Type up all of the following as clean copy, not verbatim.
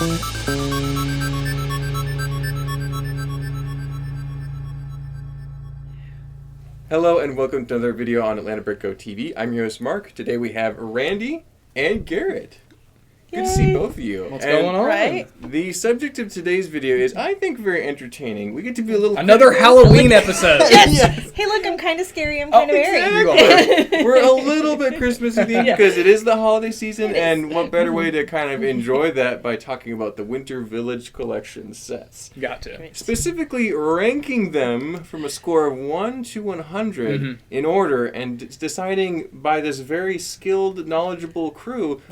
Hello and welcome to another video on Atlanta Brick Go TV. I'm your host Mark. Today we have Randy and Garrett. Good to see both of you. What's going on? Right? The subject of today's video is, I think, very entertaining. We get to be a little... Another Halloween episode. Yes. Hey, look, I'm kind of scary. I'm kind of airy. Exactly. We're a little bit Christmas themed because it is the holiday season, and what better way to kind of enjoy that by talking about the Winter Village Collection sets. Got to. Specifically ranking them from a score of 1 to 100 in order and deciding by this very skilled, knowledgeable crew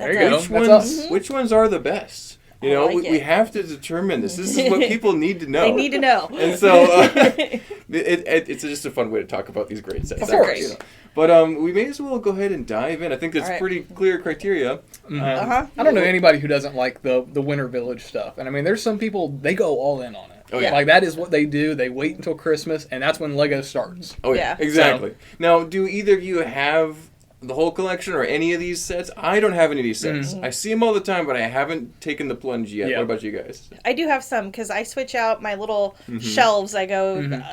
which ones are the best. You know, we have to determine this. This is what people need to know. They need to know. And so it's just a fun way to talk about these great sets. Of course. You know. But we may as well go ahead and dive in. I think that's pretty clear criteria. I don't know anybody who doesn't like the Winter Village stuff. And I mean, there's some people, they go all in on it. Oh, yeah. Like, that is what they do. They wait until Christmas, and that's when Lego starts. Oh, yeah. Exactly. Now, do either of you have the whole collection or any of these sets? I don't have any of these sets. I see them all the time, but I haven't taken the plunge yet. What about you guys? I do have some because I switch out my little shelves. I go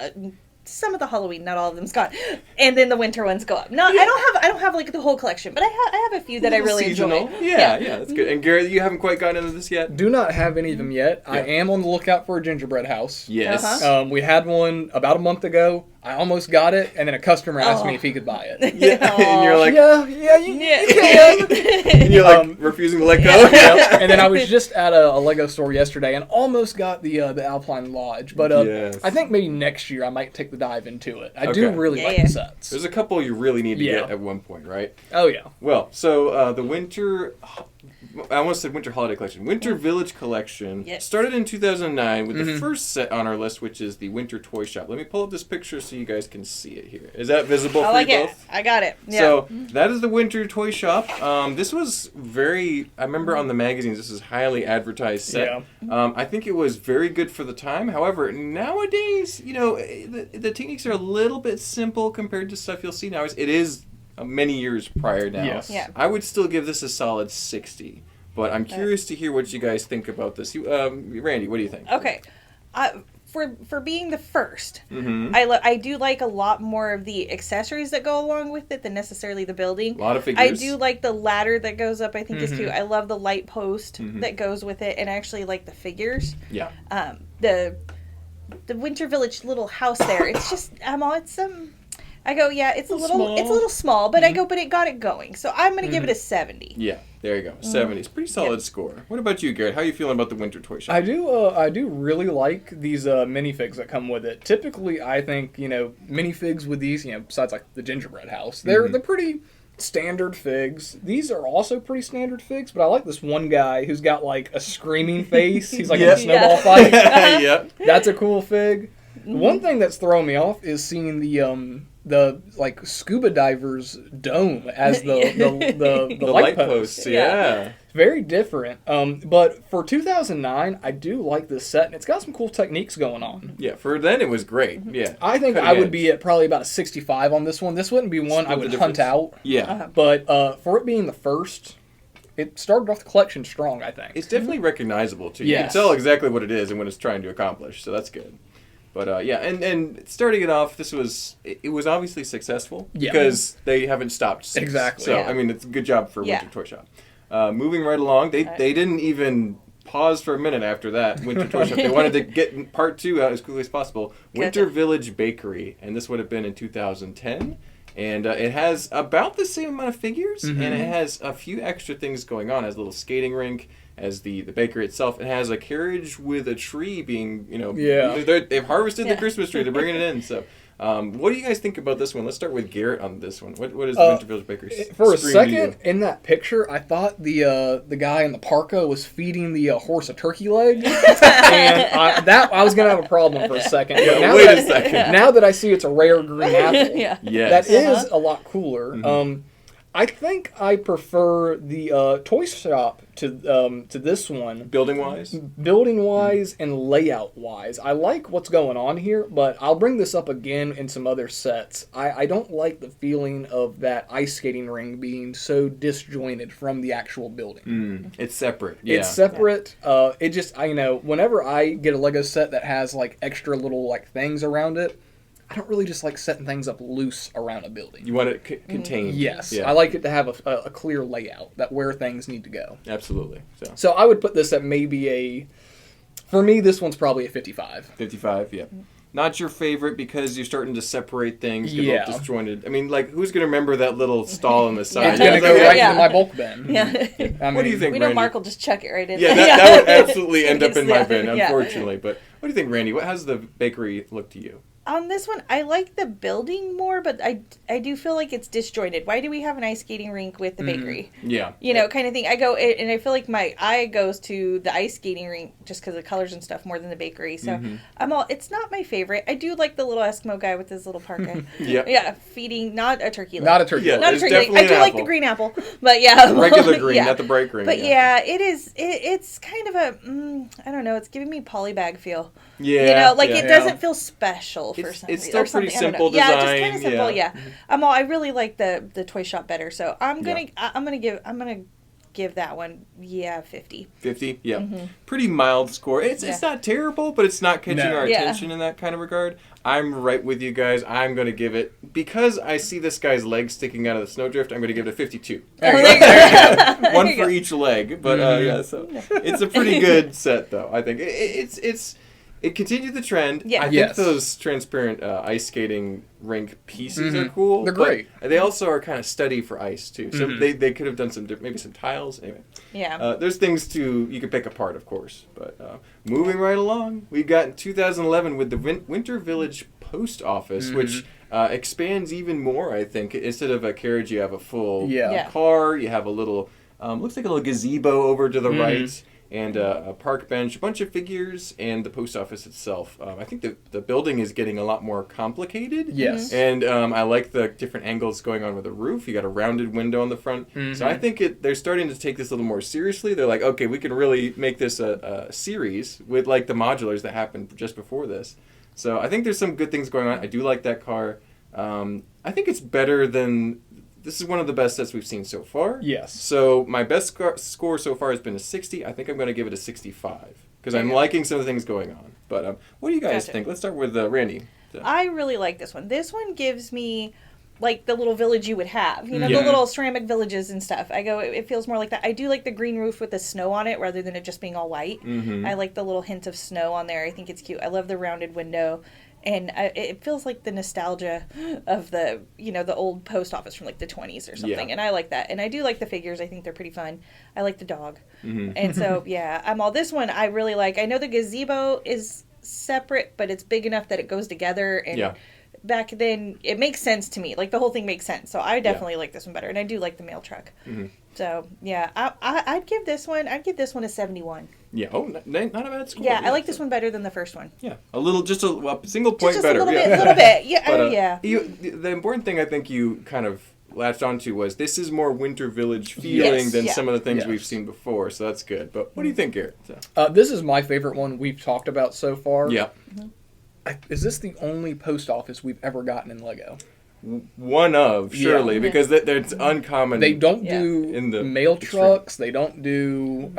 some of the Halloween, not all of them's gone, and then the winter ones go up. No, I don't have like the whole collection, but I have a few that I really seasonal. enjoy. Yeah, that's good. And Garrett, you haven't quite gotten into this yet? Do not have any of them yet. I am on the lookout for a gingerbread house. Yes. We had one about a month ago. I almost got it, and then a customer asked me if he could buy it. Yeah, and you're like, you can. And you're like refusing to let go. And then I was just at a Lego store yesterday and almost got the Alpine Lodge, but I think maybe next year I might take the dive into it. I do really like the sets. There's a couple you really need to get at one point, right? Oh yeah. Well, so the winter. I almost said Winter Holiday Collection. Winter Village Collection started in 2009 with the first set on our list, which is the Winter Toy Shop. Let me pull up this picture so you guys can see it here. Is that visible for you both? I got it. Yeah. So that is the Winter Toy Shop. This was I remember on the magazines, this is highly advertised set. Yeah. I think it was very good for the time. However, nowadays, you know, the techniques are a little bit simple compared to stuff you'll see now. It is many years prior now. Yes. Yeah. I would still give this a solid 60. But I'm curious to hear what you guys think about this. Randy, what do you think? Okay. For being the first, I do like a lot more of the accessories that go along with it than necessarily the building. A lot of figures. I do like the ladder that goes up. I think is cute. I love the light post that goes with it, and I actually like the figures. Yeah. The Winter Village little house there. It's just I go, it's a little small, but I go, but it got it going. So I'm going to give it a 70. Yeah, there you go. 70 is pretty solid score. What about you, Garrett? How are you feeling about the Winter Toy Shop? I do really like these minifigs that come with it. Typically, I think, minifigs with these, besides like the gingerbread house, they're pretty standard figs. These are also pretty standard figs, but I like this one guy who's got like a screaming face. He's like in a snowball fight. That's a cool fig. One thing that's throwing me off is seeing the like scuba divers dome as the light posts. Yeah. Very different. But for 2009, I do like this set, and it's got some cool techniques going on. Yeah, for then it was great. Yeah. I think I would be at probably about a 65 on this one. This wouldn't be one I would hunt out. Yeah. But for it being the first, it started off the collection strong, I think. It's definitely recognizable, too. You can tell exactly what it is and what it's trying to accomplish, so that's good. But and starting it off, it was obviously successful because they haven't stopped since. Exactly. So I mean, it's a good job for Winter Toy Shop. Moving right along, they didn't even pause for a minute after that. Winter Toy Shop. They wanted to get part 2 out as quickly as possible. Winter Village Bakery, and this would have been in 2010. And it has about the same amount of figures, and it has a few extra things going on. It has a little skating rink, as the bakery itself. It has a carriage with a tree being, they've harvested the Christmas tree. They're bringing it in. So, what do you guys think about this one? Let's start with Garrett on this one. What is the Winter Village Bakery? For a second, in that picture, I thought the guy in the parka was feeding the horse a turkey leg, and I was gonna have a problem for a second. Yeah, wait a second. Now that I see it's a rare green apple, yes. that is a lot cooler. I think I prefer the toy shop to this one. Building wise? Building wise and layout wise. I like what's going on here, but I'll bring this up again in some other sets. I don't like the feeling of that ice skating ring being so disjointed from the actual building. It's separate. Yeah. It's separate. It just, whenever I get a Lego set that has like extra little like things around it, I don't really just like setting things up loose around a building. You want it contained. Yes. Yeah. I like it to have a clear layout, that where things need to go. Absolutely. So I would put this at maybe for me, this one's probably a 55. 55, yeah. Not your favorite because you're starting to separate things, get a little disjointed. I mean, like, who's going to remember that little stall on the side? It's going to go right into my bulk bin. Yeah. What do you think, We know Randy? Mark will just chuck it right in. Yeah, that would absolutely end up in my bin, Yeah. unfortunately. But what do you think, Randy? How's the bakery look to you? On this one, I like the building more, but I do feel like it's disjointed. Why do we have an ice skating rink with the bakery? Yeah. Kind of thing. I go, and I feel like my eye goes to the ice skating rink just because of the colors and stuff more than the bakery. So it's not my favorite. I do like the little Eskimo guy with his little parka. Yeah, feeding, not a turkey leg. Not a turkey leg. Not a turkey leg. I do like the green apple, but yeah. Regular green, not the bright green. But yeah, it is, it's kind of a, I don't know, it's giving me polybag feel. Yeah. It doesn't feel special for some reason. It's still pretty simple design. design. Yeah, just kind of simple. Yeah. I really like the toy shop better, so I'm gonna give that one 50. 50, yeah. Pretty mild score. It's not terrible, but it's not catching our attention in that kind of regard. I'm right with you guys. I'm going to give it, because I see this guy's leg sticking out of the snowdrift, I'm going to give it a 52. One for each leg, but so it's a pretty good set, though. I think it continued the trend. Yeah. I think those transparent ice skating rink pieces are cool. They're great. They also are kind of steady for ice, too. So they could have done maybe some tiles. Anyway. Yeah. There's things you can pick apart, of course. But moving right along, we got in 2011 with the Winter Village Post Office, which expands even more, I think. Instead of a carriage, you have a full car. You have a little, looks like a little gazebo over to the right. And a park bench, a bunch of figures, and the post office itself. I think the building is getting a lot more complicated. Yes. And I like the different angles going on with the roof. You got a rounded window on the front. So I think they're starting to take this a little more seriously. They're like, okay, we can really make this a series with like the modulars that happened just before this. So I think there's some good things going on. I do like that car. I think it's better than... This is one of the best sets we've seen so far. Yes. So my best score so far has been a 60. I think I'm going to give it a 65 because I'm liking some of the things going on. But what do you guys think? Let's start with Randy. I really like this one. This one gives me like the little village you would have. The little ceramic villages and stuff. It feels more like that. I do like the green roof with the snow on it rather than it just being all white. I like the little hint of snow on there. I think it's cute. I love the rounded window. And it feels like the nostalgia of the old post office from like the 20s or something. And I like that. And I do like the figures. I think they're pretty fun. I like the dog. And so, this one I really like. I know the gazebo is separate, but it's big enough that it goes together. And back then, it makes sense to me. Like the whole thing makes sense. So I definitely like this one better. And I do like the mail truck. So, I'd give this one a 71. Yeah. Oh, not a bad score. Yeah, I like this one better than the first one. Yeah, just a single point just better. A little bit. Yeah, but, the important thing I think you kind of latched onto was this is more Winter Village feeling than some of the things we've seen before, so that's good. But what do you think, Garrett? This is my favorite one we've talked about so far. Yeah. Is this the only post office we've ever gotten in Lego? One of, surely, because it's uncommon. They don't do in the mail trucks. They don't do,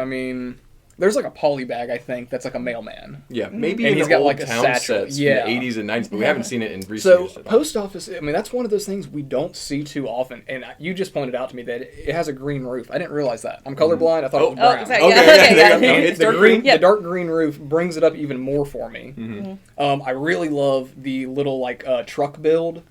there's like a poly bag, I think, that's like a mailman. Yeah, maybe and in he's the got old like a town satchel. sets from the 80s and 90s, but we haven't seen it in recent years. So, post office, that's one of those things we don't see too often. And you just pointed out to me that it has a green roof. I didn't realize that. I'm colorblind. I thought it was brown. Okay. It's dark green. The dark green roof brings it up even more for me. I really love the little truck build.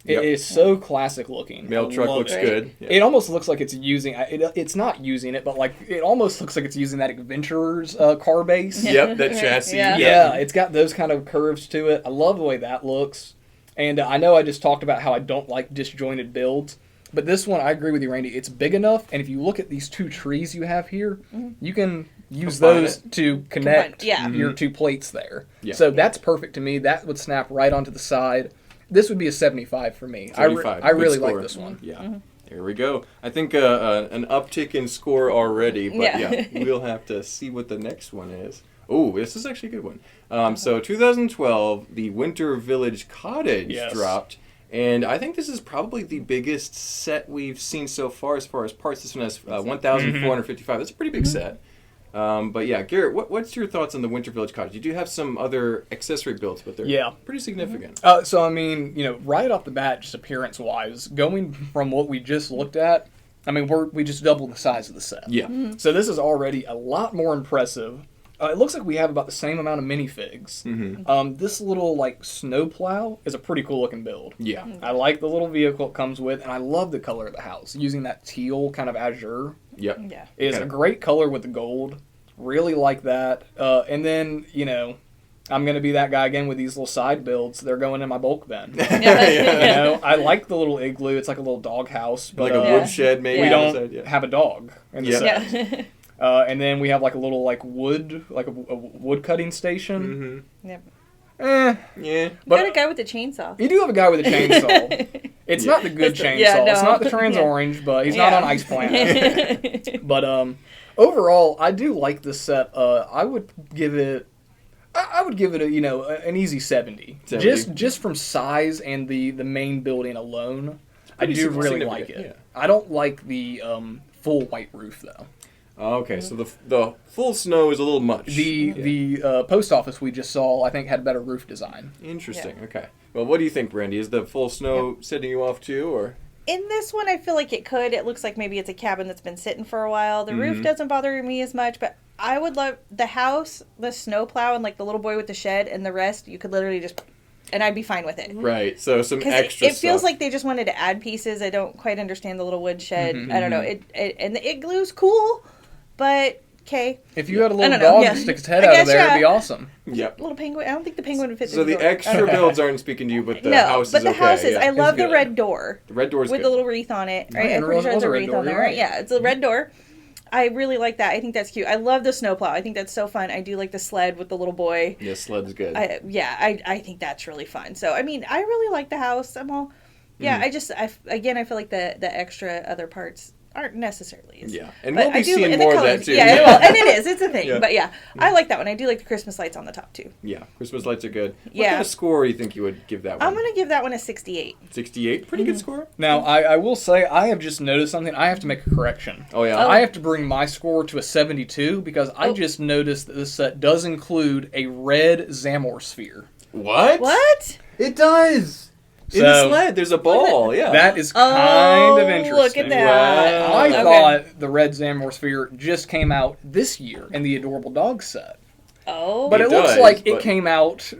It is so classic looking. Mail truck looks good. Yeah. It almost looks like it's using it's not using it, but it almost looks like it's using that adventurer's car base. Yep, that chassis. Yeah, it's got those kind of curves to it. I love the way that looks. And I know I just talked about how I don't like disjointed builds, but this one, I agree with you, Randy. It's big enough, and if you look at these two trees you have here, you can use those to connect your two plates there. Yeah. So that's perfect to me. That would snap right onto the side. This would be a 75 for me. 75. I really like this one. Yeah. There we go. I think an uptick in score already, but yeah, we'll have to see what the next one is. Oh, this is actually a good one. So 2012, the Winter Village Cottage dropped. And I think this is probably the biggest set we've seen so far as parts. This one has 1,455. That's a pretty big set. But yeah, Garrett, what's your thoughts on the Winter Village Cottage? You do have some other accessory builds, but they're pretty significant. So, I mean, right off the bat, just appearance-wise, going from what we just looked at, I mean, we just doubled the size of the set. Yeah. So this is already a lot more impressive. It looks like we have about the same amount of minifigs. This little, snowplow is a pretty cool-looking build. Yeah. I like the little vehicle it comes with, and I love the color of the house. Using that teal kind of azure. Yep. Yeah. Is a great color with the gold. Really like that. And then, I'm going to be that guy again with these little side builds. They're going in my bulk bin. I like the little igloo. It's like a little dog house. But, like a woodshed, maybe. We don't have a dog in the set. Yeah. And then we have a little wood, a wood cutting station. Yep. Yeah. But you got a guy with a chainsaw. You do have a guy with a chainsaw. It's not the good chainsaw. Yeah, no. It's not the trans orange, but he's not on Ice Planet. But overall, I do like this set. I would give it an easy 70. Just from size and the main building alone. I do really like it. Yeah. I don't like the full white roof though. Okay, so the full snow is a little much. The post office we just saw, I think, had better roof design. Interesting. Yeah. Okay. Well, what do you think, Brandy? Is the full snow setting you off too, or? In this one, I feel like it could. It looks like maybe it's a cabin that's been sitting for a while. The roof doesn't bother me as much, but I would love the house, the snowplow, and the little boy with the shed, and the rest you could literally just. And I'd be fine with it. Right. So some extra it feels like they just wanted to add pieces. I don't quite understand the little wood shed. I don't know. And the igloo's cool. But, okay. If you had a little dog that sticks its head out of there, it'd be awesome. Yep. Little penguin. I don't think the penguin would fit So the extra builds aren't speaking to you, but the house is okay. No, but the house is. Yeah. I love the red door. The red door's with good. the little wreath on it. Right? I'm pretty sure there's a wreath on there, right? Yeah, it's a red door. I really like that. I think that's cute. I love the snowplow. I think that's so fun. I do like the sled with the little boy. Yeah, sled's good. I think that's really fun. So, I mean, I really like the house. I'm all... Yeah, I feel like the extra other parts aren't necessarily. And we'll be seeing more of that too. Yeah, well, and it is. It's a thing. But I like that one. I do like the Christmas lights on the top too. Yeah, Christmas lights are good. What kind of score do you think you would give that one? I'm going to give that one a 68. 68? Pretty good score. Now, I will say, I have just noticed something. I have to make a correction. Oh, yeah? I have to bring my score to a 72 because I just noticed that this set does include a red Zamor sphere. What? It does! In the sled, there's a ball, That is kind of interesting. Look at that. Wow. I thought the red Zamor sphere just came out this year in the Adorable Dog set. Oh. But it looks like it came out,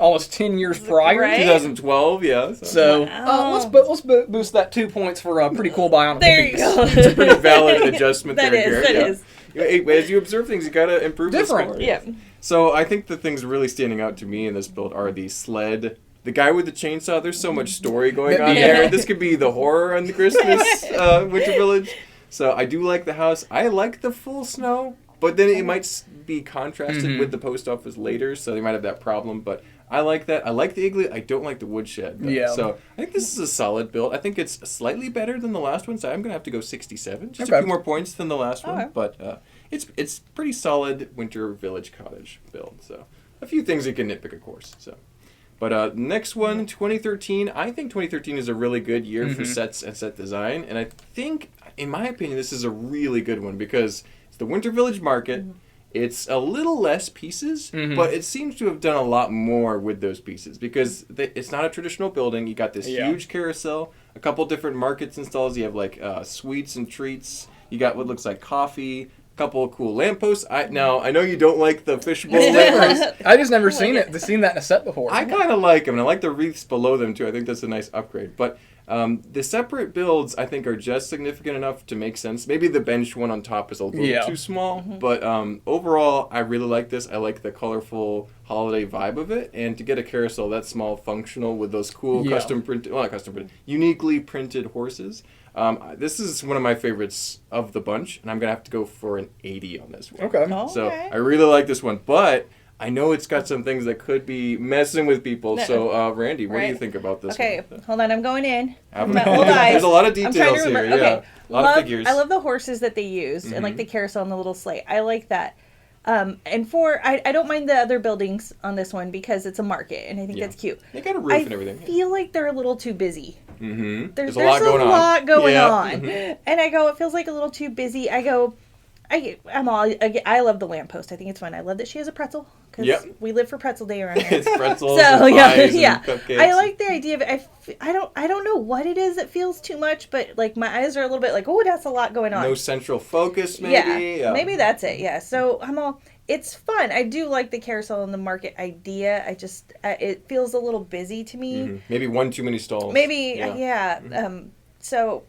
almost 10 years prior? Right? 2012, yeah. So let's boost that 2 points for a pretty cool bionicle There piece. you go. It's a pretty valid adjustment That is. As you observe things, you gotta improve the score. Yeah. So I think the things really standing out to me in this build are the sled. The guy with the chainsaw, there's so much story going on there. This could be the horror on the Christmas Winter Village. So I do like the house. I like the full snow, but then it might be contrasted with the post office later, so they might have that problem. But I like that. I like the igloo. I don't like the woodshed. So I think this is a solid build. I think it's slightly better than the last one, so I'm going to have to go 67. Just a few more points than the last one, but it's pretty solid Winter Village Cottage build. So a few things you can nitpick, of course. So. But next one, 2013. I think 2013 is a really good year for sets and set design. And I think, in my opinion, this is a really good one because it's the Winter Village Market. It's a little less pieces, but it seems to have done a lot more with those pieces because it's not a traditional building. You got this huge carousel, a couple different markets and stalls. You have sweets and treats. You got what looks like coffee. Couple of cool lampposts. I know you don't like the fishbowl lampposts. I just never seen that in a set before. I kind of like them, and I like the wreaths below them too. I think that's a nice upgrade. But the separate builds, I think, are just significant enough to make sense. Maybe the bench one on top is a little too small, but overall, I really like this. I like the colorful holiday vibe of it, and to get a carousel that small, functional with those cool uniquely printed horses. This is one of my favorites of the bunch, and I'm going to have to go for an 80 on this one. Okay. So I really like this one, but I know it's got some things that could be messing with people. So, Randy, what do you think about this? Okay, hold on. I'm going in. There's a lot of details here. Okay. Yeah, a lot of figures. I love the horses that they used and like the carousel and the little sleigh. I like that. And I don't mind the other buildings on this one because it's a market and I think that's cute. They got a roof and everything. I feel like they're a little too busy. Mm-hmm. There's a lot going on. Mm-hmm. And I go, it feels like a little too busy. I love the lamppost. I think it's fun. I love that she has a pretzel because we live for pretzel day around here. It's pretzels and pies and cupcakes. I like the idea of it. I don't know what it is that feels too much, but like my eyes are a little bit like, oh, that's a lot going on. No central focus, maybe. Yeah, maybe that's it. Yeah. So it's fun. I do like the carousel and the market idea. I just it feels a little busy to me. Mm-hmm. Maybe one too many stalls. Maybe So,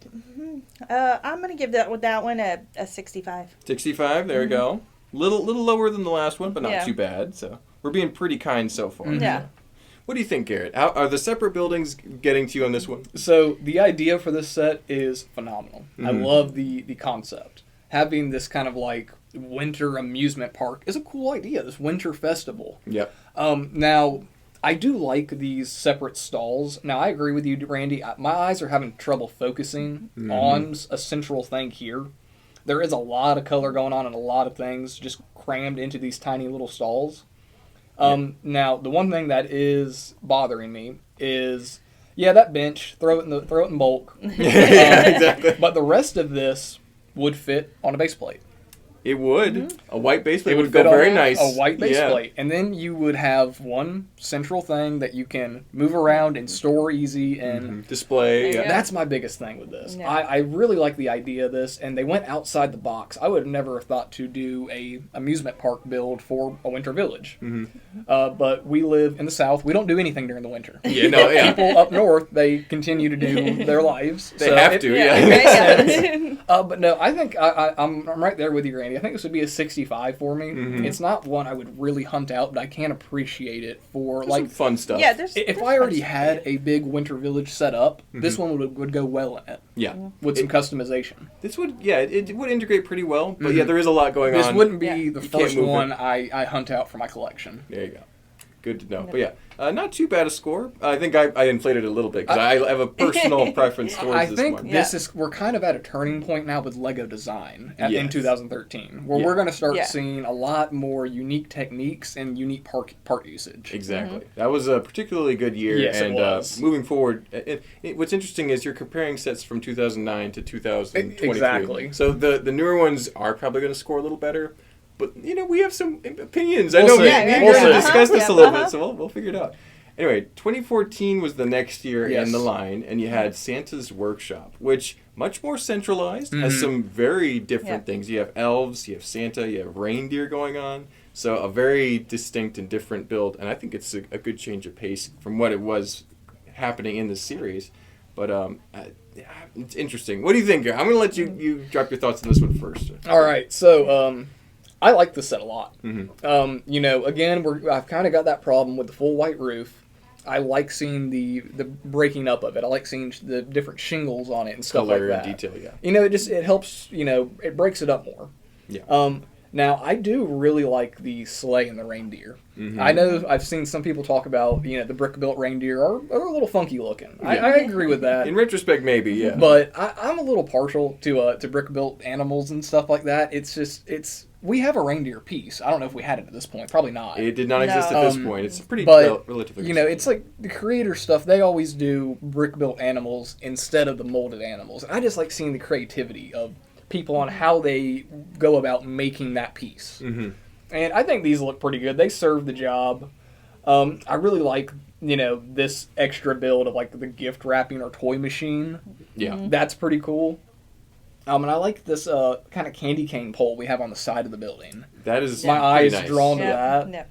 I'm going to give that one a 65. 65, there we go. Little lower than the last one, but not too bad. So we're being pretty kind so far. Yeah. What do you think, Garrett? How, are the separate buildings getting to you on this one? So the idea for this set is phenomenal. I love the concept. Having this kind of like winter amusement park is a cool idea. This winter festival. Yep. Now, I do like these separate stalls. Now, I agree with you, Randy. My eyes are having trouble focusing on a central thing here. There is a lot of color going on and a lot of things just crammed into these tiny little stalls. Now, the one thing that is bothering me is, that bench, throw it in bulk. Exactly. But the rest of this would fit on a base plate. It would. A white base plate would go very nice. A white base plate. And then you would have one central thing that you can move around and store easy and display. Yeah. That's my biggest thing with this. Yeah. I really like the idea of this, and they went outside the box. I would have never thought to do a amusement park build for a winter village. But we live in the South. We don't do anything during the winter. People up north, they continue to do their lives. They have to, But no, I think I'm right there with you, Randy. I think this would be a 65 for me. It's not one I would really hunt out, but I can appreciate it for like some fun stuff. Yeah, if I already had a big winter village set up, this one would go well in it. Yeah, with some customization. This would it would integrate pretty well. But there is a lot going on. This wouldn't be the first one I hunt out for my collection. There you go. Good to know. But not too bad a score. I think I inflated it a little bit because I have a personal preference towards this one. I think we're kind of at a turning point now with Lego design in 2013, where we're going to start seeing a lot more unique techniques and unique part usage. Exactly. That was a particularly good year. Yes, and it was. Moving forward, what's interesting is you're comparing sets from 2009 to 2023. Exactly. So the newer ones are probably going to score a little better. But, we have some opinions. We'll I know see. we are going to discuss this a little bit, so we'll figure it out. Anyway, 2014 was the next year in the line, and you had Santa's Workshop, which much more centralized, has some very different things. You have elves, you have Santa, you have reindeer going on. So a very distinct and different build, and I think it's a good change of pace from what it was happening in the series. But it's interesting. What do you think? I'm going to let you drop your thoughts on this one first. All right, so I like this set a lot. Again, I've kind of got that problem with the full white roof. I like seeing the breaking up of it. I like seeing the different shingles on it and stuff like that. Color and detail, yeah. It helps, it breaks it up more. Yeah. Now, I do really like the sleigh and the reindeer. I know I've seen some people talk about, the brick-built reindeer are a little funky looking. Yeah. I agree with that. In retrospect, maybe, yeah. But I'm a little partial to brick-built animals and stuff like that. We have a reindeer piece. I don't know if we had it at this point. Probably not. It did not exist at this point. It's pretty relatively. It's like the creator stuff. They always do brick-built animals instead of the molded animals. I just like seeing the creativity of people on how they go about making that piece. And I think these look pretty good. They serve the job. I really like, this extra build of like the gift wrapping or toy machine. Yeah. That's pretty cool. And I like this kind of candy cane pole we have on the side of the building. That is my eyes nice. drawn to that. Yeah.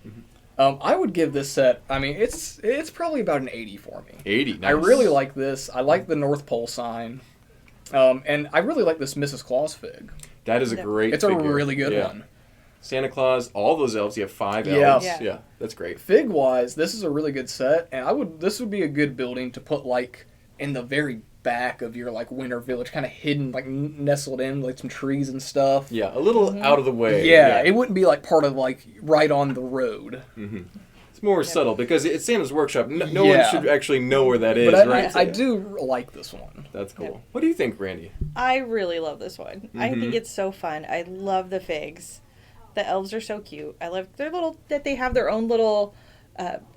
I would give this set. I mean, it's probably about an 80 for me. 80. Nice. I really like this. I like the North Pole sign, and I really like this Mrs. Claus fig. That is a great. It's figure. A really good one. Santa Claus, all those elves. You have 5 elves. Yeah, that's great. Fig wise, this is a really good set, and this would be a good building to put like in the very back of your like winter village, kind of hidden, like nestled in like some trees and stuff. Yeah, a little out of the way. Yeah, it wouldn't be like part of like right on the road. Mm-hmm. It's more subtle because it's Santa's workshop. No one should actually know where that is, but right? I do like this one. That's cool. Yeah. What do you think, Randy? I really love this one. Mm-hmm. I think it's so fun. I love the figs. The elves are so cute. I love their little that they have their own little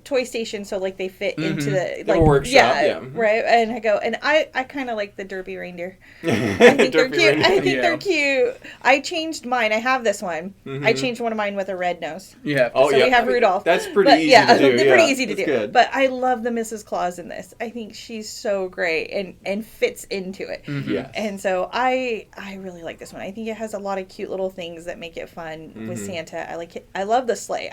toy station, so like they fit into the like workshop, right. And I kind of like the derpy reindeer. I think they're cute. I think they're cute. I changed mine. I have this one. I changed one of mine with a red nose. Yeah. So we have Rudolph. That's pretty easy to do. They're pretty easy to do. Good. But I love the Mrs. Claus in this. I think she's so great and fits into it. Yes. And so I really like this one. I think it has a lot of cute little things that make it fun with Santa. I like it. I love the sleigh.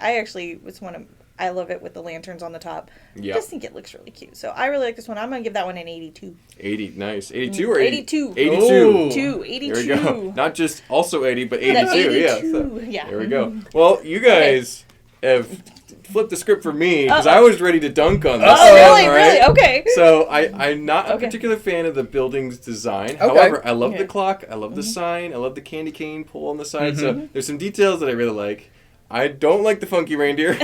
I love it with the lanterns on the top. Yep. I just think it looks really cute. So I really like this one. I'm going to give that one an 82. 80, nice. 82 or 80? 82. 82. 82. There we go. Not just also 80, but 82. 82. Yeah. So, there we go. Well, you guys have flipped the script for me because I was ready to dunk on this. Oh, really? Right? Really? Okay. So I'm not a particular fan of the building's design. However, I love the clock. I love the sign. I love the candy cane pole on the side. So there's some details that I really like. I don't like the funky reindeer.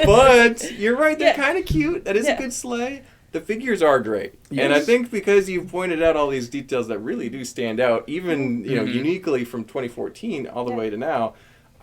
But you're right, they're kind of cute. That is a good sleigh. The figures are great. Yes. And I think because you've pointed out all these details that really do stand out, even uniquely from 2014 all the way to now,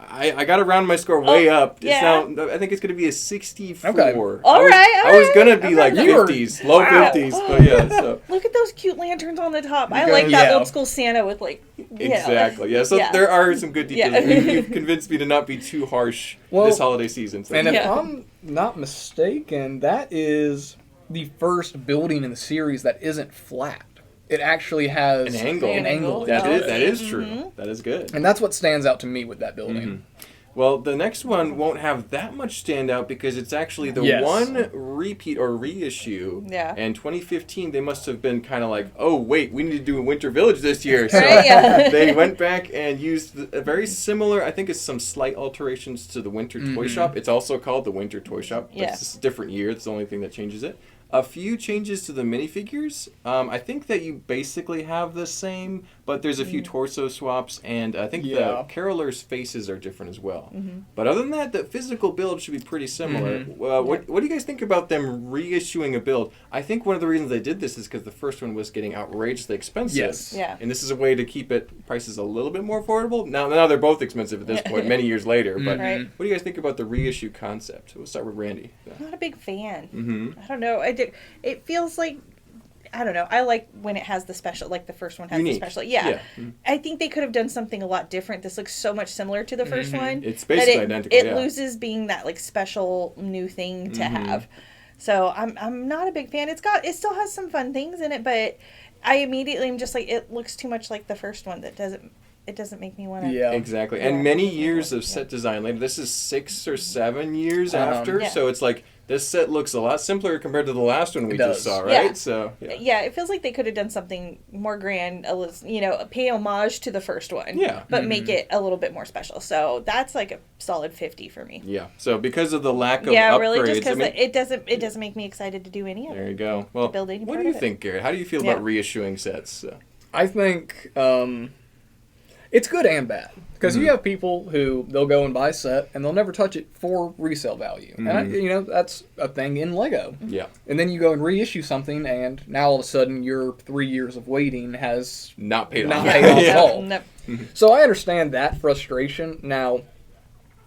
I got to round my score way up. It's now, I think it's going to be a 64. Okay. All right. I was going to be like 50s, low 50s, but yeah. So. Look at those cute lanterns on the top. I like that old school Santa with like... Exactly. Yeah. So there are some good details. You've convinced me to not be too harsh this holiday season. So. And if I'm not mistaken, that is the first building in the series that isn't flat. It actually has an angle. That is true. That is good. And that's what stands out to me with that building. Well, the next one won't have that much stand out because it's actually the one repeat or reissue. Yeah. And 2015, they must have been kind of like, oh, wait, we need to do a Winter Village this year. So they went back and used a very similar, I think it's some slight alterations to the Winter Toy Shop. It's also called the Winter Toy Shop. But it's just a different year. It's the only thing that changes it. A few changes to the minifigures. I think that you basically have the same, but there's a few torso swaps, and I think the carolers' faces are different as well. But other than that, the physical build should be pretty similar. What do you guys think about them reissuing a build? I think one of the reasons they did this is because the first one was getting outrageously expensive. Yes. Yeah. And this is a way to keep prices a little bit more affordable. Now they're both expensive at this point, many years later. But what do you guys think about the reissue concept? We'll start with Randy. I'm not a big fan. I don't know. It feels like, I don't know. I like when it has the special, like the first one has the special. Yeah. I think they could have done something a lot different. This looks so much similar to the first one. It's basically identical. It loses being that like special new thing to have. So I'm not a big fan. It still has some fun things in it, but I immediately am just like, it looks too much like the first one. It doesn't make me want to. Yeah, exactly. And many years of set design later. This is 6 or 7 years after, so it's like this set looks a lot simpler compared to the last one we just saw, right? Yeah. So it feels like they could have done something more grand, pay homage to the first one, but make it a little bit more special. So that's like a solid 50 for me. Yeah. So because of the lack of upgrades, really, just because it doesn't make me excited to do any of it. There you go. Well, what do you think, Garrett? How do you feel about reissuing sets? I think it's good and bad. Because you have people who, they'll go and buy a set, and they'll never touch it for resale value. And, that's a thing in Lego. Yeah. And then you go and reissue something, and now all of a sudden your 3 years of waiting has not paid off at all. Nope. So I understand that frustration. Now,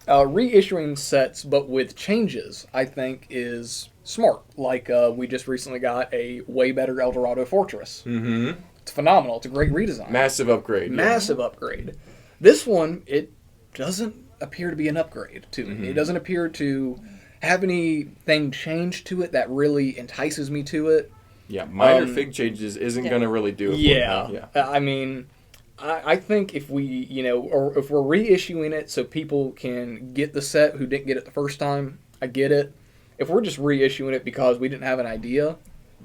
reissuing sets, but with changes, I think is smart. Like, we just recently got a way better El Dorado Fortress. It's phenomenal. It's a great redesign. Massive upgrade. Massive upgrade. This one, it doesn't appear to be an upgrade to me. It doesn't appear to have anything changed to it that really entices me to it. Yeah, minor fig changes isn't going to really do it. Yeah. I mean, I think if we, or if we're reissuing it so people can get the set who didn't get it the first time, I get it. If we're just reissuing it because we didn't have an idea,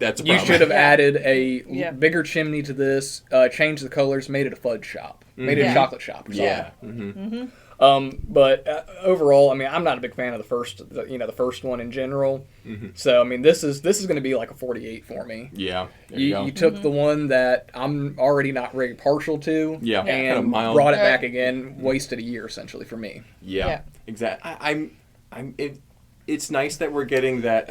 That's a You problem. should have added a bigger chimney to this, changed the colors, made it a fudge shop, made it a chocolate shop or something. Yeah. But overall, I mean, I'm not a big fan of the first one in general. So I mean, this is going to be like a 48 for me. Yeah. You took the one that I'm already not very partial to, Yeah. Kind of and mild. brought it back again. Wasted a year essentially for me. Yeah. Exactly. It's nice that we're getting that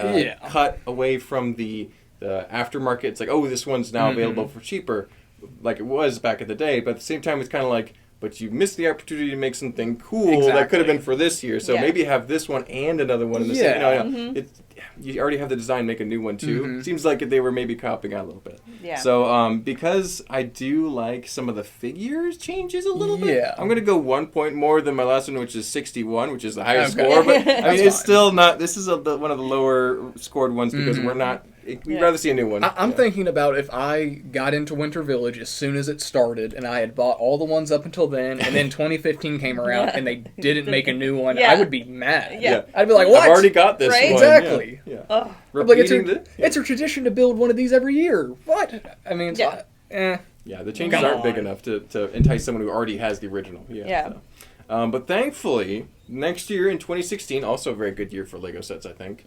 cut away from the aftermarket. It's like, oh, this one's now available for cheaper, like it was back in the day. But at the same time, it's kind of like, but you missed the opportunity to make something cool that could have been for this year. So maybe have this one and another one in the same. You already have the design, make a new one too. Seems like they were maybe copying out a little bit. Yeah. So because I do like some of the figures changes a little bit, I'm gonna go 1 point more than my last one, which is 61, which is the highest score. But I mean, it's still not. This is one of the lower scored ones because we're not. We'd rather see a new one. I'm thinking about if I got into Winter Village as soon as it started and I had bought all the ones up until then, and then 2015 came around and they didn't make a new one, I would be mad. Yeah. I'd be like, what? I've already got this one. Exactly. Yeah. Oh. Like, it's a tradition to build one of these every year. What? I mean, it's Yeah, the changes aren't big enough to entice someone who already has the original. But thankfully, next year in 2016, also a very good year for Lego sets, I think.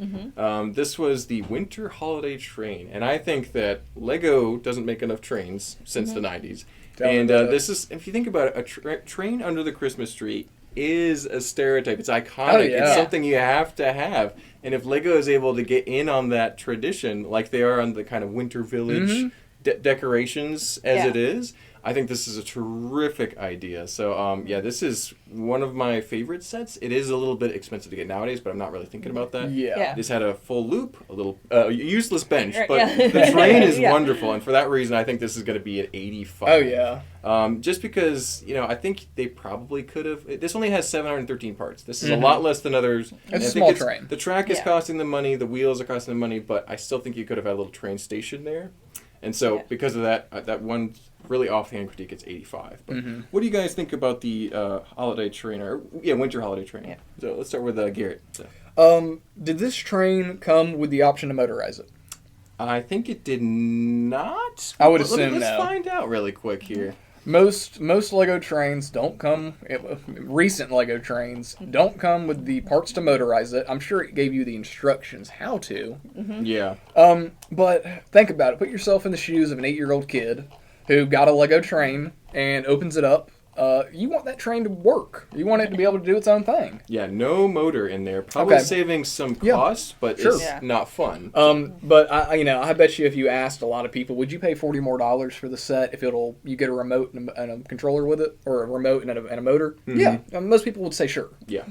This was the Winter Holiday Train. And I think that Lego doesn't make enough trains since the 90s. This is, if you think about it, a train under the Christmas tree is a stereotype. It's iconic. It's something you have to have. And if Lego is able to get in on that tradition, like they are on the kind of Winter Village decorations as it is, I think this is a terrific idea. So, this is one of my favorite sets. It is a little bit expensive to get nowadays, but I'm not really thinking about that. This had a full loop, a little useless bench, but the train is wonderful. And for that reason, I think this is going to be an 85. Oh, yeah. Just because, I think they probably could have... This only has 713 parts. This is a lot less than others. It's a small train. The track is costing the money, the wheels are costing the money, but I still think you could have had a little train station there. And so, because of that, that one really offhand critique, it's 85. But what do you guys think about the holiday train, or winter holiday train? Yeah. So let's start with Garrett. So. Did this train come with the option to motorize it? I think it did not. I would assume Let's find out really quick here. Most Lego trains don't come. Recent Lego trains don't come with the parts to motorize it. I'm sure it gave you the instructions how to. Yeah. But think about it. Put yourself in the shoes of an 8-year-old kid who got a Lego train and opens it up. You want that train to work. You want it to be able to do its own thing. Yeah, no motor in there. Probably saving some costs, but it's not fun. But I bet you if you asked a lot of people, would you pay $40 more for the set if you get a remote and a controller with it, or a remote and a motor? Yeah, most people would say sure. Yeah.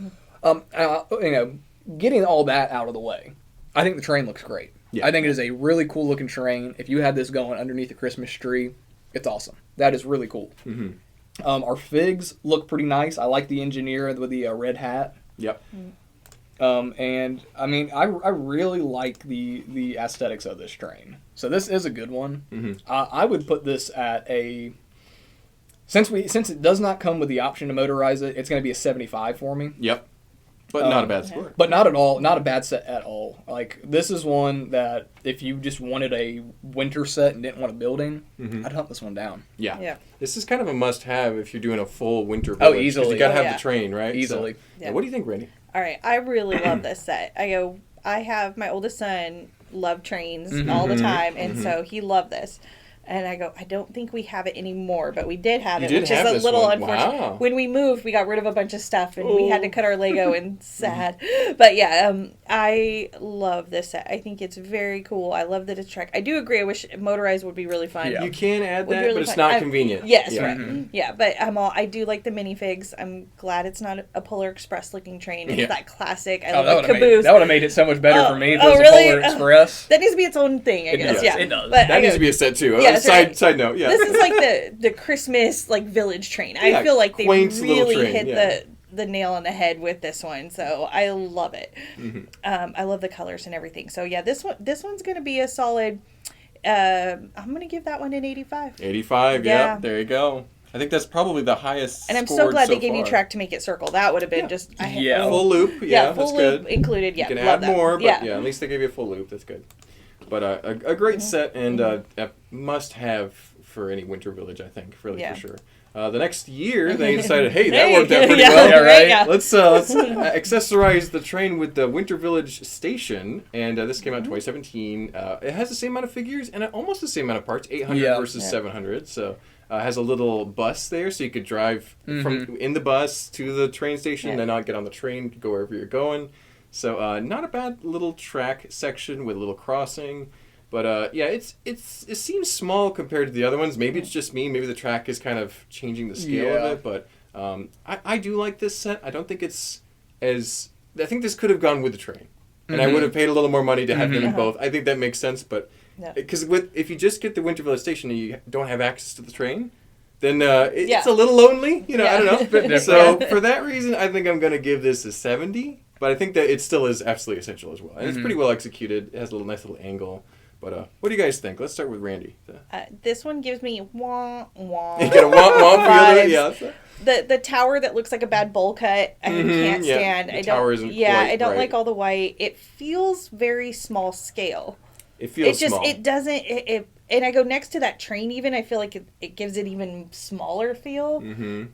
Getting all that out of the way, I think the train looks great. Yeah. I think it is a really cool looking train. If you had this going underneath the Christmas tree, it's awesome. That is really cool. Our figs look pretty nice. I like the engineer with the red hat. Yep. And I mean, I really like the aesthetics of this train. So this is a good one. I would put this at a... Since it does not come with the option to motorize it, it's going to be a 75 for me. Yep. But not a bad score. But not at all. Not a bad set at all. Like, this is one that if you just wanted a winter set and didn't want a building, I'd hunt this one down. Yeah. This is kind of a must-have if you're doing a full winter village. Oh, easily. You got to have the train, right? Easily. So, what do you think, Randy? All right. I really love this set. I have my oldest son love trains all the time, and so he loved this. And I go, I don't think we have it anymore, but we did have it, which is a little unfortunate. Wow. When we moved, we got rid of a bunch of stuff, and we had to cut our Lego, and sad. But yeah, I love this set. I think it's very cool. I love that it's track. I do agree. I wish motorized would be really fun. Yeah. You can add that, really but it's not convenient. Yes, right. Yeah, but I do like the minifigs. I'm glad it's not a Polar Express looking train. It's that classic. I love the caboose. That would have made it so much better for me if it was a Polar Express. That needs to be its own thing, I guess. It does. But that needs to be a set too. Side note, yeah. This is like the Christmas village train. I feel like they really hit the nail on the head with this one. So I love it. I love the colors and everything. So yeah, this one's gonna be a solid. I'm gonna give that one an 85. 85. Yeah. There you go. I think that's probably the highest. And I'm so glad they gave you track to make it circle. That would have been just full loop. Yeah, full that's loop good. included. Yeah, you can add more, but at least they gave you a full loop. That's good. But a great set and a must have for any winter village, I think, really for sure. The next year, they decided, hey, that worked out pretty well. Yeah, right? Let's accessorize the train with the Winter Village station, and this came out in 2017. It has the same amount of figures and almost the same amount of parts, 800 versus 700. So it has a little bus there, so you could drive from in the bus to the train station, then not get on the train, go wherever you're going. So not a bad little track section with a little crossing. But it seems small compared to the other ones. Maybe it's just me. Maybe the track is kind of changing the scale of it. But I do like this set. I don't think it's as... I think this could have gone with the train. And I would have paid a little more money to have them in both. I think that makes sense. But because if you just get the Winter Village Station and you don't have access to the train, then it's a little lonely. I don't know. But, so for that reason, I think I'm going to give this a 70. But I think that it still is absolutely essential as well. And it's pretty well executed. It has a nice little angle. But what do you guys think? Let's start with Randy. This one gives me wah wah. You got a wah wah feel to it? Yeah. The tower that looks like a bad bowl cut, I can't stand. The tower isn't quite I don't right. like all the white. It feels very small scale. It feels small. It doesn't. And I go next to that train even, I feel like it gives it even smaller feel.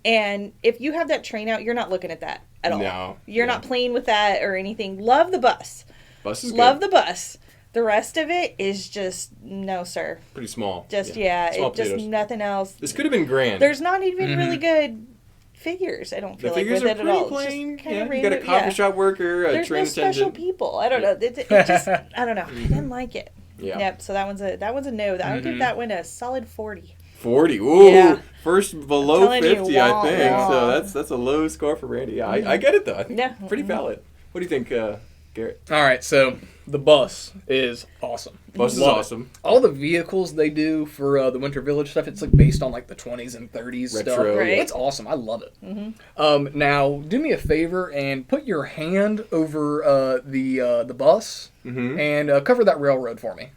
And if you have that train out, you're not looking at that at all. No. You're not playing with that or anything. Love the bus. Bus is good. Love the bus. The rest of it is just, no, sir. Pretty small. Just, small just nothing else. This could have been grand. There's not even really good figure I don't feel like with it at all. The figures are pretty plain. Just you got a coffee shop worker, a There's train no attendant. special people. I don't know. It just, I don't know. I didn't like it. Yeah. Yep. So that one's a no. I would give that one a solid 40. 40. Ooh. Yeah. First below 50, wah, I think. wah. So that's a low score for Randy. Yeah, I get it though. I think it's pretty valid. What do you think, Garrett? All right, so the bus is awesome. Bus is awesome. All the vehicles they do for the Winter Village stuff, it's like based on like the 20s and 30s Retro, stuff. Right. It's awesome. I love it. Now, do me a favor and put your hand over the bus and cover that railroad for me.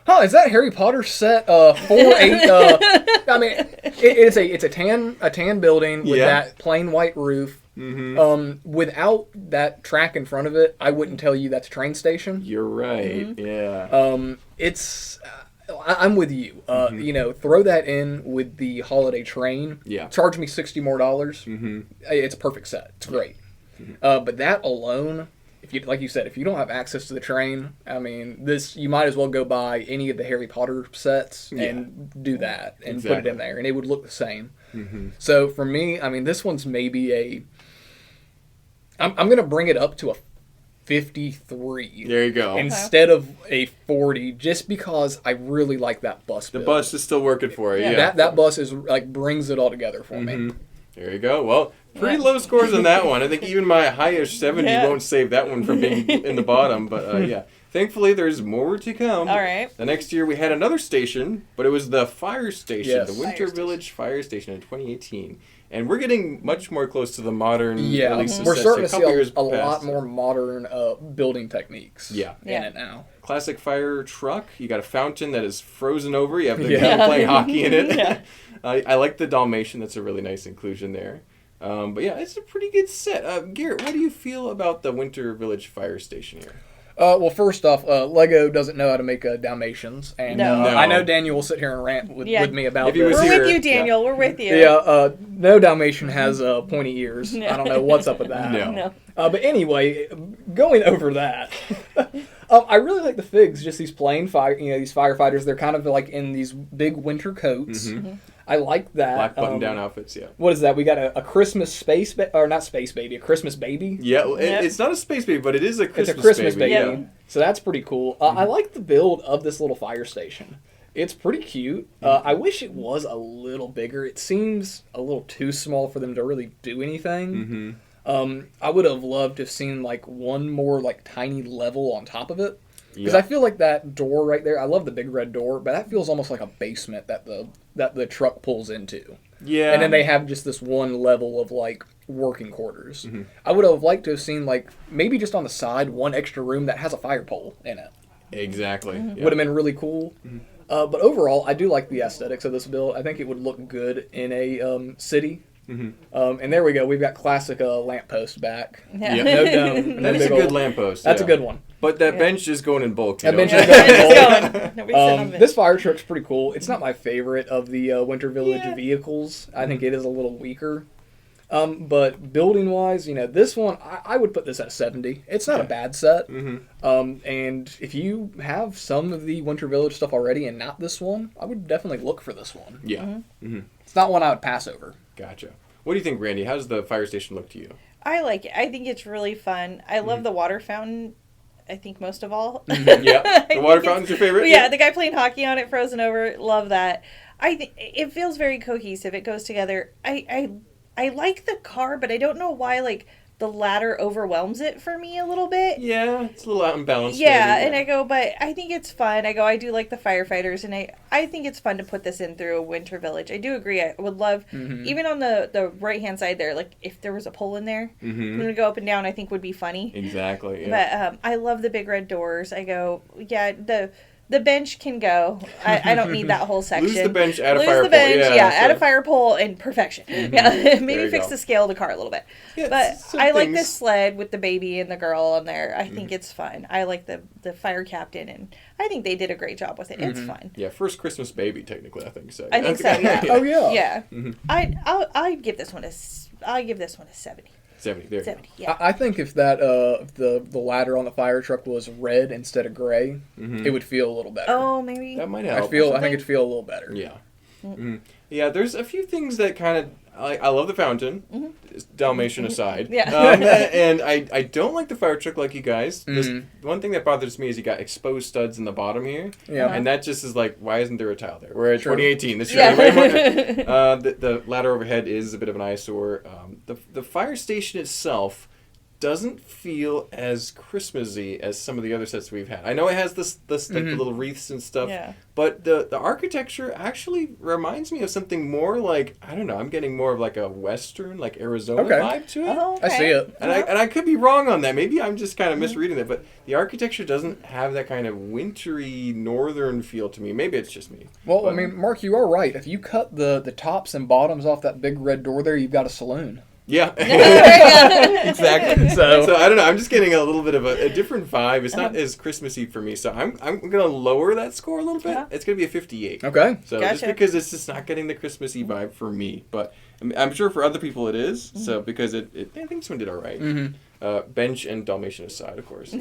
Huh, is that Harry Potter set 4-8? I mean, it's a tan building with that plain white roof. Without that track in front of it, I wouldn't tell you that's a train station. You're right. Yeah. It's I'm with you. Throw that in with the holiday train. Yeah. Charge me $60 more. It's a perfect set. It's great. But that alone, like you said, if you don't have access to the train, I mean, you might as well go buy any of the Harry Potter sets and do that and put it in there, and it would look the same. So for me, I mean, this one's maybe I'm going to bring it up to a 53. There you go. Instead of a 40, just because I really like that bus build. The bus is still working for you. Yeah. That bus is brings it all together for me. There you go. Well, pretty low scores on that one. I think even my highest 70 won't save that one from being in the bottom. But thankfully there's more to come. All right. The next year we had another station, but it was the fire station, the Winter Fire Village Fire Station in 2018. And we're getting much more close to the modern releases. We're starting to couple see years a lot past. more modern building techniques in it now. Classic fire truck. You got a fountain that is frozen over. You have the people playing hockey in it. I like the Dalmatian. That's a really nice inclusion there. But yeah, it's a pretty good set. Garrett, what do you feel about the Winter Village Fire Station here? Well, first off, Lego doesn't know how to make Dalmatians, and I know Daniel will sit here and rant with me about this. We're with you, Daniel. We're with you. Yeah, no Dalmatian has pointy ears. I don't know what's up with that. No. But anyway, going over that, I really like the figs. Just these plain these firefighters. They're kind of like in these big winter coats. I like that. Black button-down outfits, What is that? We got a Christmas space, or not space baby, a Christmas baby? Yeah, it's not a space baby, but it is a Christmas baby. It's a Christmas baby. Yeah. So that's pretty cool. I like the build of this little fire station. It's pretty cute. I wish it was a little bigger. It seems a little too small for them to really do anything. I would have loved to have seen like one more like tiny level on top of it. Because I feel like that door right there, I love the big red door, but that feels almost like a basement that the truck pulls into. Yeah. And then they have just this one level of like working quarters. I would have liked to have seen like maybe just on the side one extra room that has a fire pole in it. Exactly. Would have been really cool. But overall, I do like the aesthetics of this build. I think it would look good in a city. And there we go. We've got classic lamppost back. Yeah. No dome. That is a good lamppost. That's a good one. But that bench is going in bulk. That bench is going in bulk. This fire truck's pretty cool. It's not my favorite of the Winter Village vehicles. I think it is a little weaker. But building-wise, this one, I would put this at 70. It's not a bad set. And if you have some of the Winter Village stuff already and not this one, I would definitely look for this one. Yeah. It's not one I would pass over. Gotcha. What do you think, Randy? How does the fire station look to you? I like it. I think it's really fun. I love the water fountain. I think most of all. Yeah, the water fountain's your favorite? Yeah, the guy playing hockey on it, frozen over. Love that. I think it feels very cohesive. It goes together. I like the car, but I don't know why, like, the ladder overwhelms it for me a little bit. Yeah, it's a little unbalanced. Yeah, maybe, and I go, but I think it's fun. I do like the firefighters, and I think it's fun to put this in through a Winter Village. I do agree. I would love, even on the right-hand side there, like, if there was a pole in there, I'm going to go up and down, I think would be funny. Exactly, yeah. But I love the big red doors. I go, yeah, the bench can go. I don't need that whole section. Lose the bench, add a fire pole. Lose the bench, add a fire pole, and perfection. Yeah, maybe fix the scale of the car a little bit. Yeah, but I like this sled with the baby and the girl on there. I think it's fun. I like the fire captain, and I think they did a great job with it. It's fun. Yeah, first Christmas baby, technically, I think so. I think so, yeah. Oh, yeah. Yeah. I'd give this one a 70. 70, there 70, yeah. I think if that the ladder on the fire truck was red instead of gray, it would feel a little better. Oh, maybe that might help. I think it'd feel a little better. Yeah. Yeah, there's a few things that kind of I love the fountain, Dalmatian aside. Yeah. And I don't like the fire truck like you guys. One thing that bothers me is you got exposed studs in the bottom here. Yeah. And that just is like, why isn't there a tile there? We're at 2018. This year, way more. The ladder overhead is a bit of an eyesore. The fire station itself doesn't feel as Christmassy as some of the other sets we've had. I know it has the little wreaths and stuff, but the architecture actually reminds me of something more like, I don't know, I'm getting more of like a Western, like Arizona vibe to it. Oh, okay. I see it. And I could be wrong on that. Maybe I'm just kind of misreading it, but the architecture doesn't have that kind of wintry northern feel to me. Maybe it's just me. Well, I mean, Mark, you are right. If you cut the tops and bottoms off that big red door there, you've got a saloon. Yeah, exactly. So I don't know. I'm just getting a little bit of a different vibe. It's not as Christmassy for me. So I'm gonna lower that score a little bit. It's gonna be a 58. Okay. So just because it's just not getting the Christmassy vibe for me, but I'm sure for other people it is. So because I think this one did all right. Bench and Dalmatian aside, of course.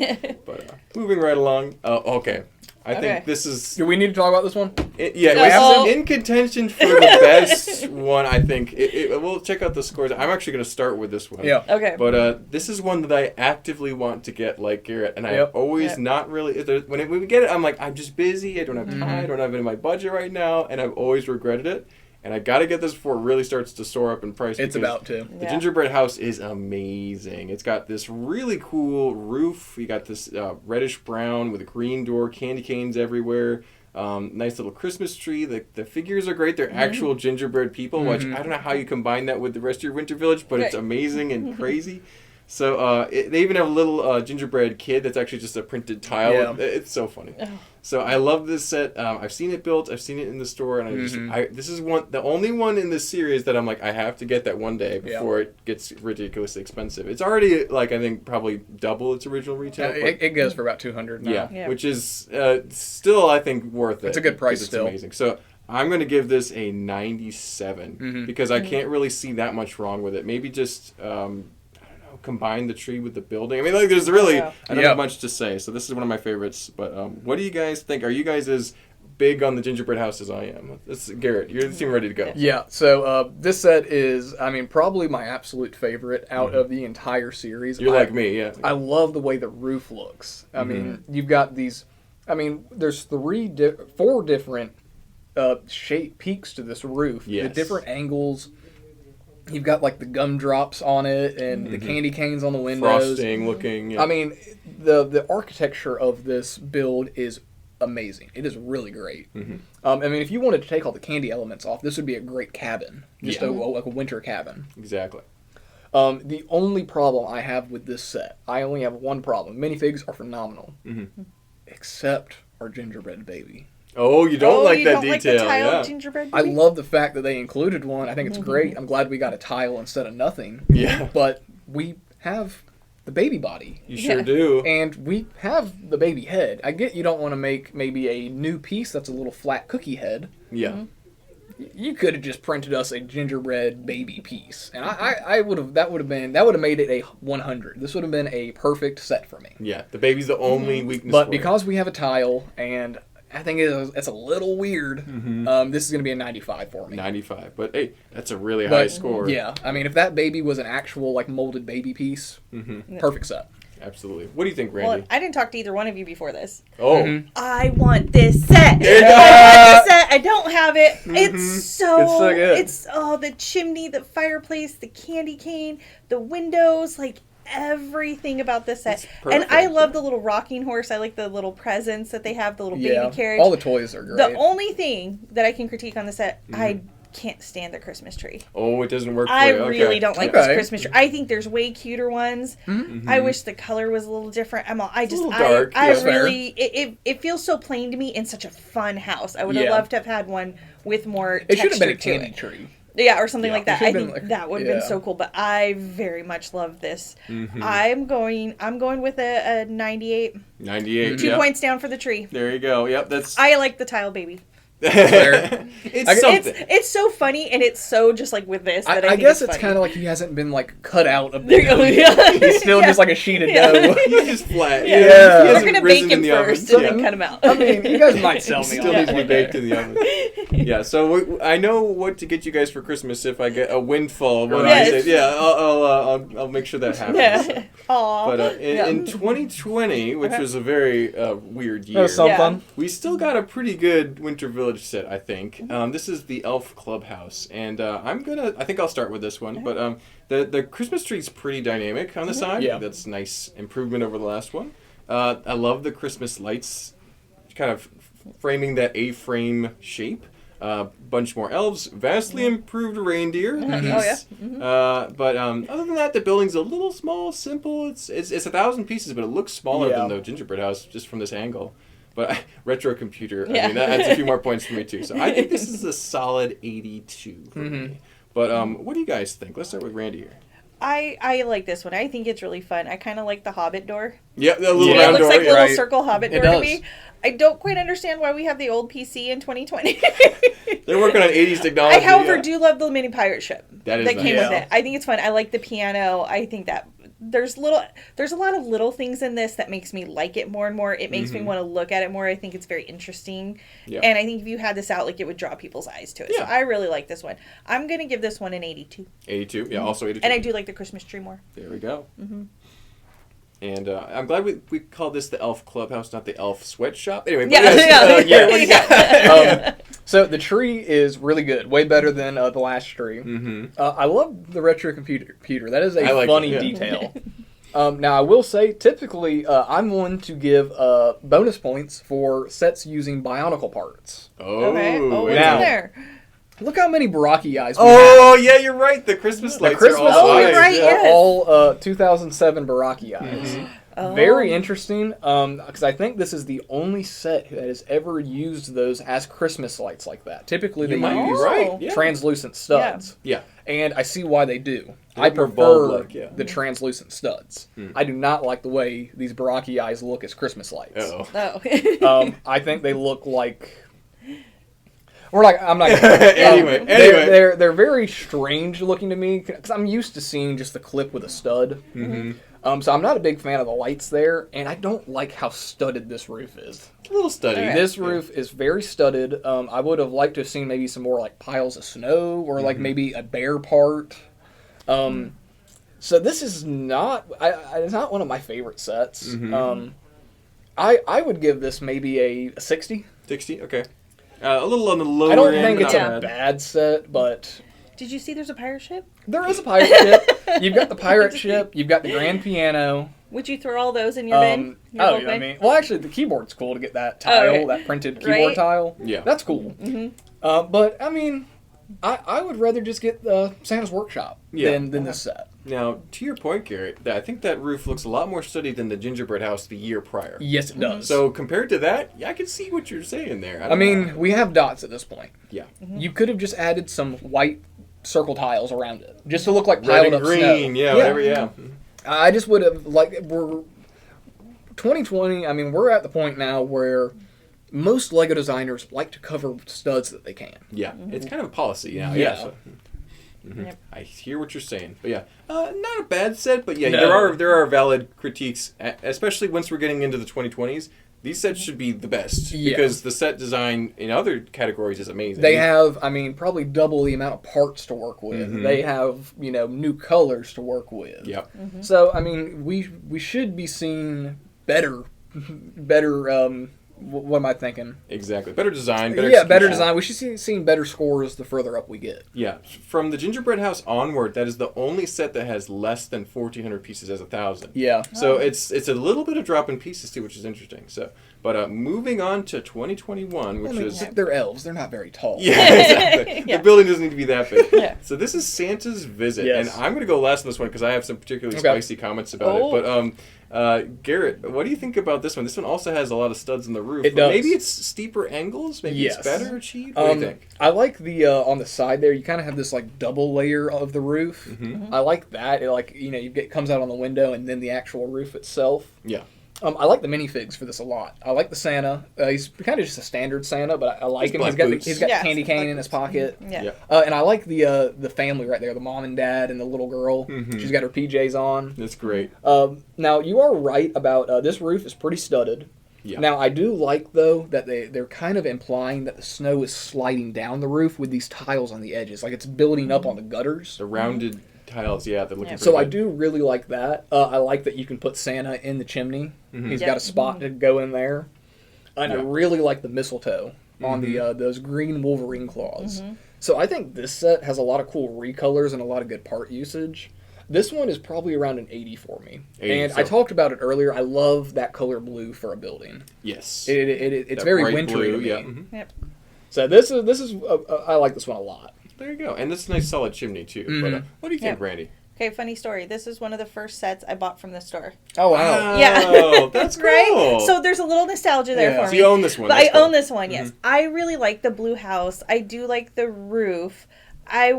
But moving right along. Okay. I think this is... Do we need to talk about this one? It's in contention for the best one, I think. We'll check out the scores. I'm actually going to start with this one. Yeah. Okay. But this is one that I actively want to get like Garrett. And I've always not really... When we get it, I'm like, I'm just busy. I don't have time. I don't have it in my budget right now. And I've always regretted it. And I got to get this before it really starts to soar up in price. It's about to. The gingerbread house is amazing. It's got this really cool roof. You got this reddish brown with a green door, candy canes everywhere. Nice little Christmas tree. The figures are great. They're actual gingerbread people, which I don't know how you combine that with the rest of your Winter Village, but it's amazing and crazy. So they even have a little gingerbread kid that's actually just a printed tile. Yeah. It's so funny. So I love this set. I've seen it built. I've seen it in the store, and this is the only one in this series that I'm like, I have to get that one day before it gets ridiculously expensive. It's already like I think probably double its original retail. It goes for about $200 now. Yeah, which is still I think worth it. It's a good price it's still. Amazing. So I'm going to give this a 97 because I can't really see that much wrong with it. Maybe just combine the tree with the building. I mean, like, there's really I don't have much to say. So this is one of my favorites. But what do you guys think? Are you guys as big on the gingerbread house as I am? Garrett, you seem ready to go. Yeah. So this set is, I mean, probably my absolute favorite out of the entire series. You're like me, yeah. I love the way the roof looks. I mean, you've got these. I mean, there's four different shape peaks to this roof. Yes. The different angles. You've got like the gumdrops on it and the candy canes on the windows. Frosting looking. Yeah. I mean, the architecture of this build is amazing. It is really great. I mean, if you wanted to take all the candy elements off, this would be a great cabin. Just like a winter cabin. Exactly. The only problem I have with this set, I only have one problem. Minifigs are phenomenal. Except our gingerbread baby. Oh, you don't like that detail. Like the tiled gingerbread baby? I love the fact that they included one. I think it's great. I'm glad we got a tile instead of nothing. Yeah. But we have the baby body. You sure do. And we have the baby head. I get you don't want to make maybe a new piece that's a little flat cookie head. Yeah. Mm-hmm. You could have just printed us a gingerbread baby piece, and I would have that would have made it a 100. This would have been a perfect set for me. Yeah, the baby's the only weakness. But for because we have a tile, and I think it's a little weird, this is going to be a 95 for me. 95, but hey, that's a really high score. Yeah, I mean, if that baby was an actual like molded baby piece, perfect set. Absolutely. What do you think, Randy? Well, I didn't talk to either one of you before this. Oh. I want this set. Yeah. I want this set. I don't have it. It's so good. It's the chimney, the fireplace, the candy cane, the windows, like everything about this set. And I love the little rocking horse. I like the little presents that they have, the little baby carriage. All the toys are great. The only thing that I can critique on the set, I can't stand the Christmas tree. Oh, it doesn't work for I you. Okay. really don't like this Christmas tree. I think there's way cuter ones. I wish the color was a little different. It's a little dark. It feels so plain to me in such a fun house. I would have loved to have had one with more texture. It should have been a to candy it. tree. Yeah, or something like that. I think like, that would have been so cool. But I very much love this. I'm going with a 98. 98. 2 points down for the tree. There you go. Yep, that's. I like the tile baby. It's something. It's so funny, and it's so just like with this. That I guess think it's kind of like he hasn't been like cut out of the dough. He's still just like a sheet of dough. He's just flat. Yeah. We're gonna bake him first and then cut him out. I mean, you guys might sell me. Still needs to be baked in the oven. Yeah. So I know what to get you guys for Christmas if I get a windfall. When I say, I'll make sure that happens. Yeah. Aww. But in 2020, which was a very weird year, fun. we still got a pretty good Winter Village set, I think. This is the Elf Clubhouse, and I think I'll start with this one. But the Christmas tree's pretty dynamic on the side. Yeah. That's nice improvement over the last one. I love the Christmas lights, kind of framing that A-frame shape. Bunch more elves, vastly improved reindeer. But other than that, the building's a little small, simple. It's 1,000 pieces, but it looks smaller than the gingerbread house just from this angle. But retro computer, I mean, that adds a few more points for me too. So I think this is a solid 82 for me. But what do you guys think? Let's start with Randy here. I like this one. I think it's really fun. I kind of like the Hobbit door. Yeah, the little round door. It looks like a little circle Hobbit door to me. I don't quite understand why we have the old PC in 2020. They're working on 80s technology. I, however, do love the mini pirate ship that came with it. I think it's fun. I like the piano. I think that there's a lot of little things in this that makes me like it more and more. It makes me want to look at it more. I think it's very interesting. Yeah. And I think if you had this out, like, it would draw people's eyes to it. Yeah. So I really like this one. I'm going to give this one an 82. 82? Yeah, also 82. And I do like the Christmas tree more. There we go. And I'm glad we called this the Elf Clubhouse, not the Elf Sweatshop. Anyway, what do you got? So the tree is really good, way better than the last tree. I love the retro computer. That is a funny detail. Now I will say, typically, I'm one to give bonus points for sets using Bionicle parts. Okay. Oh, what's in there? Look how many Baraki eyes we have. Yeah, you're right. The Christmas lights are all eyes. You're right, yes. All 2007 Baraki eyes. Very interesting, because I think this is the only set that has ever used those as Christmas lights like that. Typically, they use translucent studs. Yeah. And I see why they do. I prefer the translucent studs. I do not like the way these Baraki eyes look as Christmas lights. I think they look like... I'm not gonna, anyway. They're very strange looking to me, because I'm used to seeing just the clip with a stud. So I'm not a big fan of the lights there, and I don't like how studded this roof is. A little studded. This roof is very studded. I would have liked to have seen maybe some more like piles of snow, or like maybe a bare part. So this is not it's not one of my favorite sets. I would give this maybe a 60. 60, okay. A little on the lower end. I don't think it's a bad set, but... Did you see there's a pirate ship? There is a pirate ship. You've got the pirate ship. You've got the grand piano. Would you throw all those in your bin? Well, actually, the keyboard's cool to get that tile, that printed keyboard tile. Yeah. That's cool. But, I mean, I would rather just get the Santa's Workshop than this set. Now, to your point, Garrett, I think that roof looks a lot more studied than the gingerbread house the year prior. Yes, it does. So compared to that, I can see what you're saying there. I mean, we have dots at this point. Yeah. You could have just added some white circle tiles around it, just to look like piled up green, snow. whatever, I just would have, we're 2020, I mean, we're at the point now where most Lego designers like to cover studs that they can. Yeah, it's kind of a policy now. Yeah. So. Yep. I hear what you're saying, but yeah, not a bad set, but yeah, No. there are valid critiques, especially once we're getting into the 2020s. These sets should be the best because the set design in other categories is amazing. They have, I mean, probably double the amount of parts to work with. Mm-hmm. They have, new colors to work with. Yep. Mm-hmm. So, I mean, we should be seeing better. What am I thinking? Exactly. Better design, better Yeah, better execution. design. We should see seeing better scores the further up we get. Yeah. From the Gingerbread House onward, that is the only set that has less than 1,400 pieces as 1,000. Yeah. So it's a little bit of drop in pieces too, which is interesting. So, but moving on to 2021, which is they're elves. They're not very tall. yeah, exactly. Yeah. The building doesn't need to be that big. Yeah. So this is Santa's Visit, Yes. and I'm going to go last on this one because I have some particularly Okay. spicy comments about it. But Garrett, what do you think about this one? This one also has a lot of studs in the roof. It does. Maybe it's steeper angles. Maybe Yes. it's better achieved. What do you think? I like the on the side there. You kind of have this like double layer of the roof. Mm-hmm. I like that. It comes out on the window and then the actual roof itself. Yeah. I like the minifigs for this a lot. I like the Santa. He's kind of just a standard Santa, but I like him. black He's got boots. he's got Yeah, the candy black cane in his pocket. Yeah. And I like the family right there, the mom and dad and the little girl. Mhm. She's got her PJs on. That's great. Now you are right about this roof is pretty studded. Yeah. Now I do like though that they're kind of implying that the snow is sliding down the roof with these tiles on the edges, like it's building up on the gutters. The rounded tiles, yeah, they're looking. So I pretty good. do really like that. I like that you can put Santa in the chimney. Mhm. He's Yep. got a spot to go in there, and I Yeah. really like the mistletoe on the those green Wolverine claws. So I think this set has a lot of cool recolors and a lot of good part usage. This one is probably around an 80 for me. 80, And so- I talked about it earlier. I love that color blue for a building. Yes. It's That very bright wintry blue, to me. yeah. Mhm. Yep. So this is I like this one a lot. There you go. And this is a nice solid chimney too. But Mhm. what do you think, Yeah. Randy? Okay, funny story. This is one of the first sets I bought from the store. Oh wow! Yeah. Oh, that's cool. Right? So there's a little nostalgia there Yeah. for So me. you own this one. But That's I cool. own this one, yes. Mhm. I really like the blue house. I do like the roof. I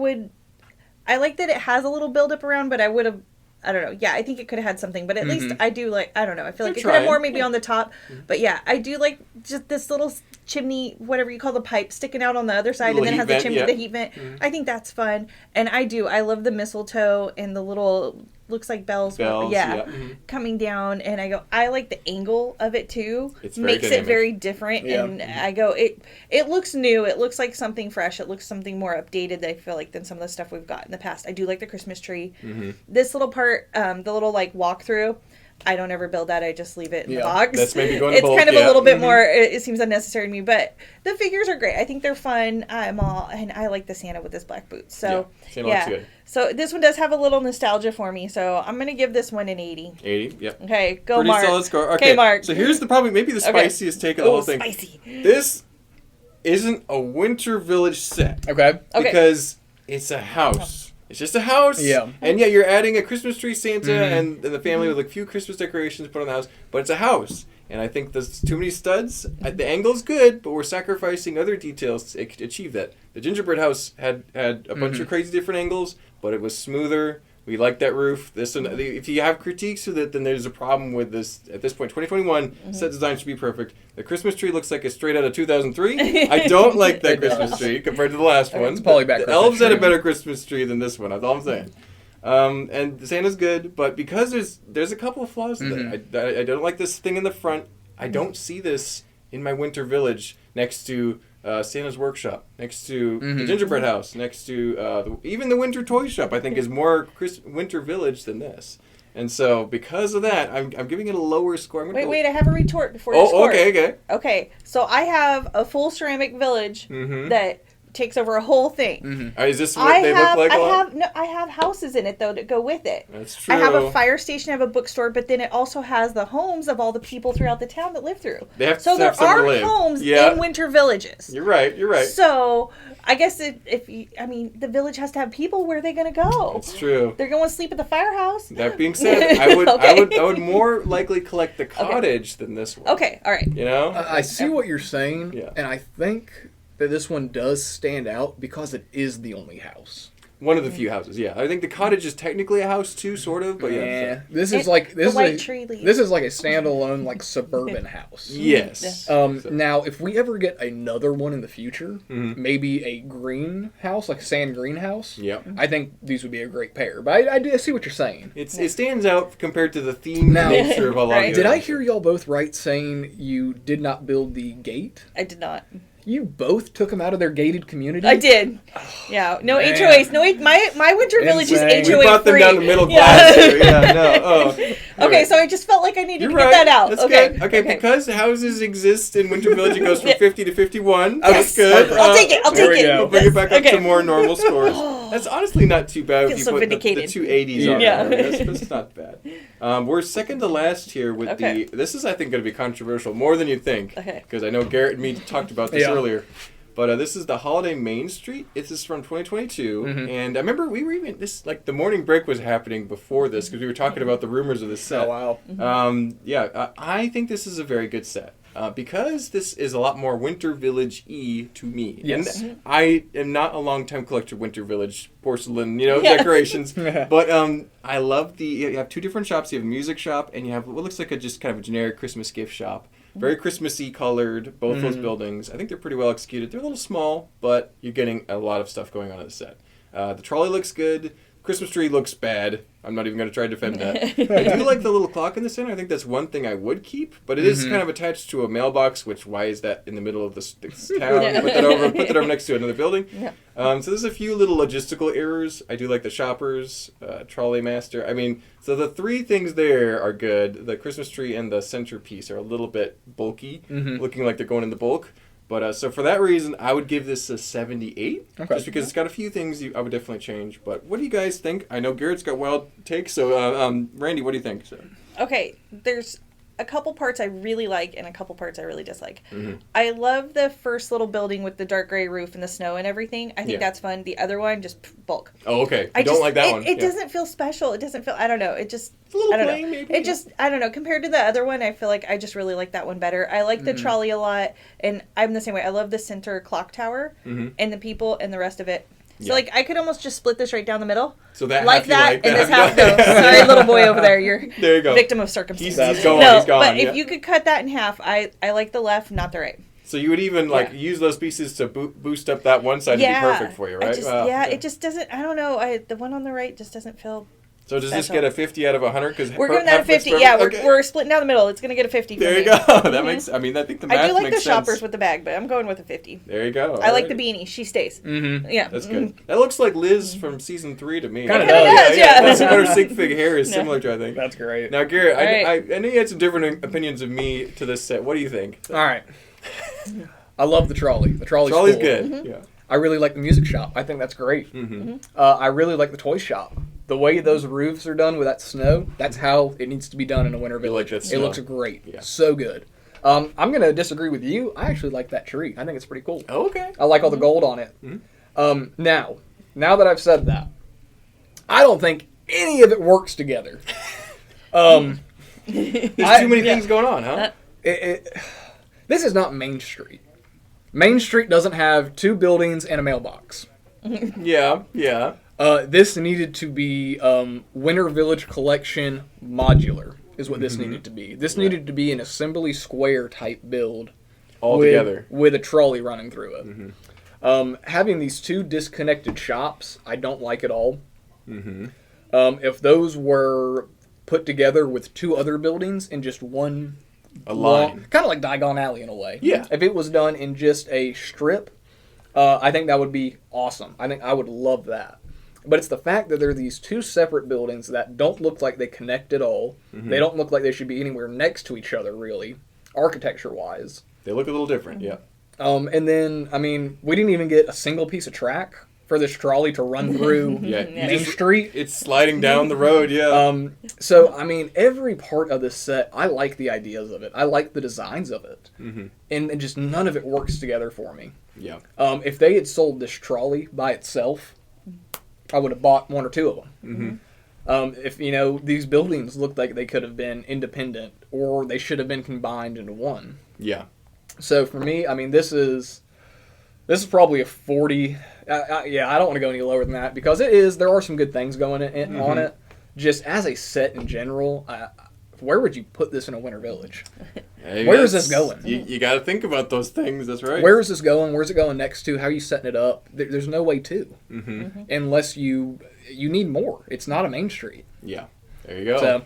like that it has a little buildup around, but I don't know. Yeah, I think it could have had something, but at least I do like, I don't know. I feel like They're it could have more trying. maybe on the top. But yeah, I do like just this little chimney, whatever you call the pipe, sticking out on the other side, and then it Little has the heat chimney, vent, the yeah. heat vent. I think that's fun. And I love the mistletoe and the little, looks like bells. Bells, yeah. yeah. Mhm. Coming down, and I like the angle of it too. It's very Makes dynamic. it very different, Yeah. and it looks new. It looks like something fresh. It looks something more updated. I feel like than some of the stuff we've got in the past. I do like the Christmas tree. Mm-hmm. This little part, the little like walkthrough. I don't ever build that. I just leave it in the Yeah. box. That's maybe going to It's bulk, kind of yeah. a little bit Mhm. more. It seems unnecessary to me, but the figures are great. I think they're fun. And I like the Santa with his black boots. So Yeah, Santa looks good. So this one does have a little nostalgia for me. So I'm gonna give this one an 80. 80, yep. Okay, go Pretty Mark. solid score. Okay, Mark. So here's maybe the Okay. spiciest take of the Oh, whole thing. spicy. This isn't a Winter Village set. Okay. Okay. Because it's a house. It's just a house. Yeah. And yeah, you're adding a Christmas tree Santa Mhm. and the family with a few Christmas decorations put on the house, but it's a house. And I think there's too many studs. The angle's good, but we're sacrificing other details to achieve that. The gingerbread house had a bunch of crazy different angles, but it was smoother. We like that roof. This one, if you have critiques with it, then there's a problem with this. At this point, 2021, set design should be perfect. The Christmas tree looks like it's straight out of 2003. I don't like that It does. Christmas tree compared to the last one. It's probably back The Christmas elves had a tree. better Christmas tree than this one. That's all I'm saying. And Santa's good, but because there's a couple of flaws with it. I don't like this thing in the front. I don't see this in my Winter Village next to Santa's Workshop, next to the Gingerbread House, next to even the Winter Toy Shop. I think is more Winter Village than this. And so because of that, I'm giving it a lower score. I'm gonna Wait, go, I have a retort before you Oh, score. okay. Okay, so I have a full ceramic village Mhm. that takes over a whole thing. Is this what they look like? a lot? I have houses in it though that go with it. That's true. I have a fire station, I have a bookstore, but then it also has the homes of all the people throughout the town that live through. They have to so there have somewhere are to live. homes Yeah. in winter villages. You're right. So I guess the village has to have people. Where are they going to go? It's true. They're going to sleep at the firehouse. That being said, I would Okay. I would more likely collect the cottage than this one. Okay, all right. You know? I see what you're saying, Yeah. and I think that this one does stand out because it is the only house. One of the few houses, yeah. I think the cottage is technically a house too, sort of, but yeah. This is like this is like a standalone like suburban house. Yes. Now, if we ever get another one in the future, maybe a greenhouse, like a sand greenhouse. Yep. I think these would be a great pair. But I see what you're saying. It stands out compared to the themed nature of a lot of Did I hear y'all both right saying you did not build the gate? I did not. You both took them out of their gated community? I did. Yeah. No HOAs. No, my winter village is HOA free. We brought them down to middle class. Yeah, no. Okay, so I just felt like I needed to get that out. That's good. Okay, because houses exist in Winter Village, it goes from 50 to 51. Yes. That's good. I'll take it. We'll bring it back up to more normal scores. That's honestly not too bad if you put the 280s on there. That's not bad. We're second to last here with this is, I think, going to be controversial, more than you think. Okay. Because I know Garrett and me talked about this earlier. But this is the Holiday Main Street. This is from 2022. And I remember we were even, the morning break was happening before this because we were talking about the rumors of this set. Oh, wow. I think this is a very good set. Because this is a lot more Winter Village-y to me. Yes. And I am not a long-time collector of Winter Village porcelain, decorations. But I love you have two different shops. You have a music shop and you have what looks like just kind of a generic Christmas gift shop. Very Christmassy colored, both those buildings. I think they're pretty well executed. They're a little small, but you're getting a lot of stuff going on in the set. The trolley looks good. Christmas tree looks bad. I'm not even going to try to defend that. I do like the little clock in the center. I think that's one thing I would keep, but it is kind of attached to a mailbox, which why is that in the middle of this town? Put that over next to another building. Yeah. So there's a few little logistical errors. I do like the shoppers, trolley master. I mean, so the three things there are good. The Christmas tree and the centerpiece are a little bit bulky, looking like they're going in the bulk. But so for that reason, I would give this a 78, just because it's got a few things I would definitely change. But what do you guys think? I know Garrett's got wild takes, so Randy, what do you think? So. Okay, there's a couple parts I really like and a couple parts I really dislike. I love the first little building with the dark gray roof and the snow and everything. I think that's fun. The other one, just bulk. Oh, okay. I don't like that one. It doesn't feel special. It doesn't feel, I don't know. It just, it's a little I don't plain, know. Maybe. It just, I don't know. Compared to the other one, I feel like I just really like that one better. I like the trolley a lot, and I'm the same way. I love the center clock tower and the people and the rest of it. So, I could almost just split this right down the middle. So that like that, and this half goes. Sorry, little boy over there. You're there you go. Victim of circumstance. He's gone. No, he's gone. But if you could cut that in half, I like the left, not the right. So you would even use those pieces to boost up that one side to be perfect for you, right? It just doesn't. I don't know. The one on the right just doesn't feel. So does this get a 50 out of 100? Because we're giving that a 50. Yeah, we're splitting down the middle. It's going to get a 50. There you go. That makes. I mean, I think the math makes sense. I do like the shoppers with the bag, but I'm going with a 50. There you go. I like the beanie. She stays. Yeah, that's good. That looks like Liz from season 3 to me. Kind of does. Yeah. That's what her sig fig hair is similar to. I think that's great. Now, Garrett, I know you had some different opinions of me to this set. What do you think? All right. I love the trolley. The trolley's cool. Good. Yeah. I really like the music shop. I think that's great. I really like the toy shop. The way those roofs are done with that snow, that's how it needs to be done in a winter village. It looks great. Yeah. So good. I'm going to disagree with you. I actually like that tree. I think it's pretty cool. Oh, okay. I like all the gold on it. Now that I've said that, I don't think any of it works together. There's too many things going on, huh? This is not Main Street. Main Street doesn't have 2 buildings and a mailbox. Yeah. This needed to be Winter Village Collection modular, is what this needed to be. This needed to be an assembly square type build. All together. With a trolley running through it. Having these 2 disconnected shops, I don't like at all. If those were put together with 2 other buildings in just one... A line. Kind of like Diagon Alley in a way. Yeah. If it was done in just a strip, I think that would be awesome. I think I would love that. But it's the fact that there are these 2 separate buildings that don't look like they connect at all. They don't look like they should be anywhere next to each other, really, architecture-wise. They look a little different, yeah. And then, I mean, we didn't even get a single piece of track for this trolley to run through Main Street. It's sliding down the road, yeah. So, I mean, every part of this set, I like the ideas of it. I like the designs of it. And just none of it works together for me. Yeah. If they had sold this trolley by itself, I would have bought 1 or 2 of them. If, these buildings looked like they could have been independent, or they should have been combined into one. Yeah. So, for me, I mean, this is... This is probably a 40. Yeah, I don't want to go any lower than that because there are some good things going on it. Just as a set in general, where would you put this in a winter village? Hey, where is this going? You got to think about those things. That's right. Where is this going? Where's it going next to? How are you setting it up? There's no way to. Unless you need more. It's not a main street. Yeah. There you go. So,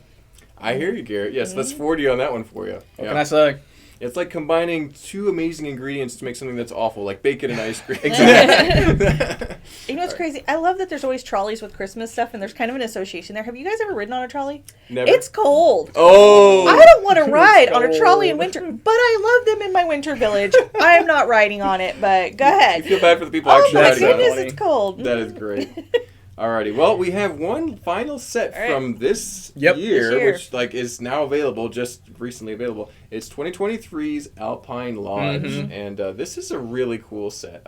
I hear you, Garrett. Yes, that's 40 on that one for you. what can I say? It's like combining two amazing ingredients to make something that's awful, like bacon and ice cream. Exactly. You know what's crazy? I love that there's always trolleys with Christmas stuff, and there's kind of an association there. Have you guys ever ridden on a trolley? Never. It's cold. Oh! I don't want to ride on a trolley in winter, but I love them in my winter village. I am not riding on it, but go ahead. You feel bad for the people Oh actually my riding on it. goodness, it's cold. That is great. Alrighty, well, we have one final set from this Yep. year, This year. which is now available, just recently available. It's 2023's Alpine Lodge, and this is a really cool set.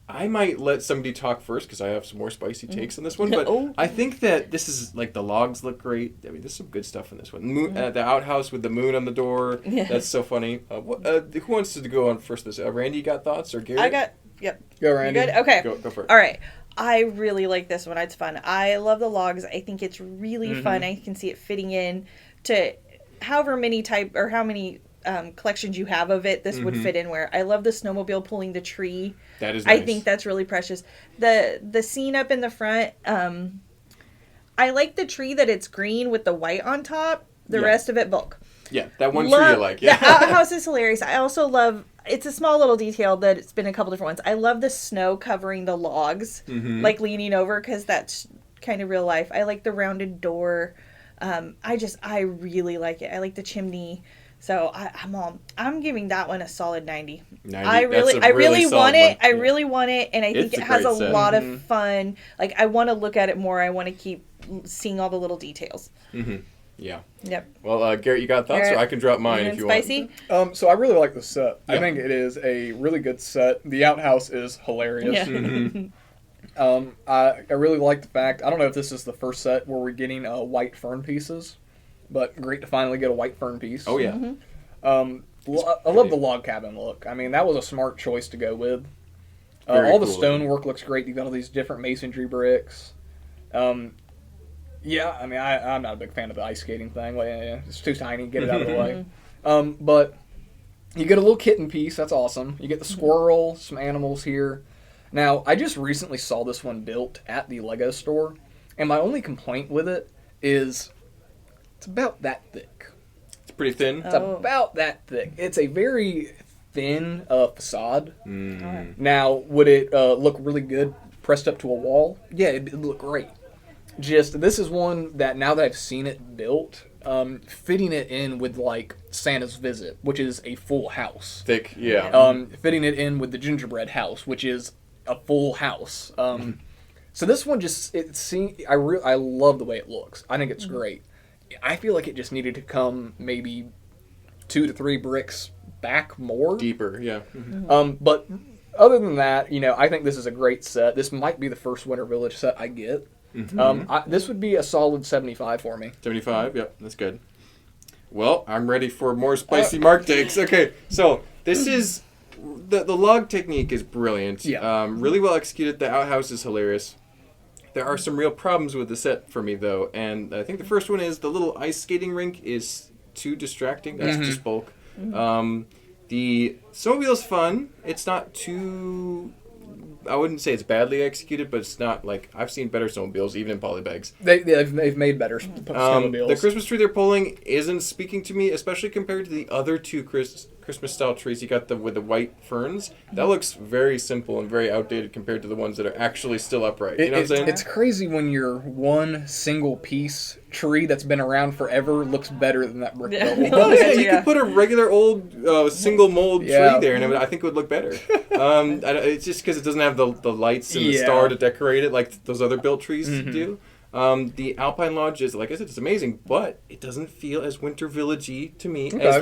I might let somebody talk first because I have some more spicy takes on this one, but I think that this is the logs look great. I mean, there's some good stuff in this one. The outhouse with the moon on the door, that's so funny. Who wants to go on first? This Randy, you got thoughts or Garrett? Yep. Go, Randy. You good? Okay. Go for it. All right. I really like this one. It's fun. I love the logs. I think it's really fun. I can see it fitting in to however many collections you have of it. This would fit in where I love the snowmobile pulling the tree. That is nice. I think that's really precious. The scene up in the front, I like the tree that it's green with the white on top. The rest of it bulk. Yeah, that one tree you like. Yeah. The outhouse is hilarious. I also love, it's a small little detail that it's been a couple different ones. I love the snow covering the logs, like leaning over, because that's kind of real life. I like the rounded door. I really like it. I like the chimney. So I'm giving that one a solid 90. 90. I really want it. I really want it, and I think It's it a has great a set. lot of fun. Like, I want to look at it more. I want to keep seeing all the little details. Yeah. Yep. Well, Garrett, you got thoughts, Garrett, or I can drop mine if you spicy? want. So I really like the set. Yeah. I think it is a really good set. The outhouse is hilarious. Yeah. I really like the fact, I don't know if this is the first set where we're getting white fern pieces, but great to finally get a white fern piece. Oh, yeah. I love the log cabin look. I mean, that was a smart choice to go with. Very all the cool. stonework looks great. You've got all these different masonry bricks. Yeah, I mean, I'm not a big fan of the ice skating thing. Like, it's too tiny. Get it out of the way. But you get a little kitten piece. That's awesome. You get the squirrel, some animals here. Now, I just recently saw this one built at the Lego store, and my only complaint with it is it's about that thick. It's pretty thin. It's about that thick. It's a very thin facade. Now, would it look really good pressed up to a wall? Yeah, it'd look great. Just, this is one that now that I've seen it built, fitting it in with like Santa's Visit, which is a full house. Thick, yeah. Fitting it in with the gingerbread house, which is a full house. So this one just, I love the way it looks. I think it's great. I feel like it just needed to come maybe 2 to 3 bricks back more. Deeper, yeah. But other than that, I think this is a great set. This might be the first Winter Village set I get. This would be a solid 75 for me. 75, yep, that's good. Well, I'm ready for more spicy Mark takes. Okay, so this is, the log technique is brilliant. Yeah. Really well executed. The outhouse is hilarious. There are some real problems with the set for me, though, and I think the first one is the little ice skating rink is too distracting. That's just bulk. The snowmobile's fun. It's not too... I wouldn't say it's badly executed, but it's not like... I've seen better snowmobiles, even in polybags. They've made better snowmobiles. The Christmas tree they're pulling isn't speaking to me, especially compared to the other two Christmas-style trees. You got with the white ferns. That looks very simple and very outdated compared to the ones that are actually still upright. You know what I'm saying? It's crazy when your one single piece tree that's been around forever looks better than that brick building. Oh, yeah, you could put a regular old single mold tree there, and I think it would look better. It's just because it doesn't have the lights and the star to decorate it like those other built trees do. The Alpine Lodge is, like I said, it's amazing, but it doesn't feel as Winter Village-y to me. As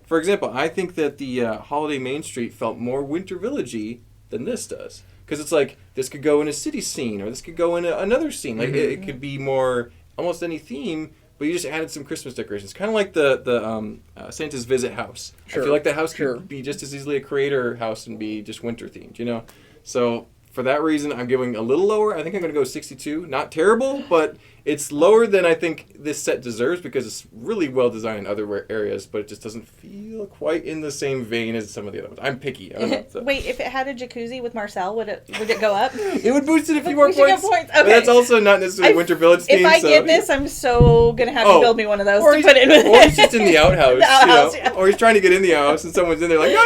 for example, I think that the Holiday Main Street felt more Winter Village-y than this does. Because it's like, this could go in a city scene, or this could go in another scene. Like, it could be more, almost any theme, but you just added some Christmas decorations, kind of like the Santa's Visit house. Sure. I feel like that house could be just as easily a creator house and be just winter themed, you know? So for that reason, I'm giving a little lower. I think I'm going to go 62. Not terrible, but it's lower than I think this set deserves because it's really well designed in other areas, but it just doesn't feel quite in the same vein as some of the other ones. I'm picky. I don't know, so. Wait, if it had a jacuzzi with Marcel, would it go up? It would boost it a few more points. Okay. But that's also not necessarily Winter Village theme. If I get this, I'm so going to have to build me one of those to put in with it. Or he's just in the outhouse. The outhouse, yeah. Or he's trying to get in the house and someone's in there like, no.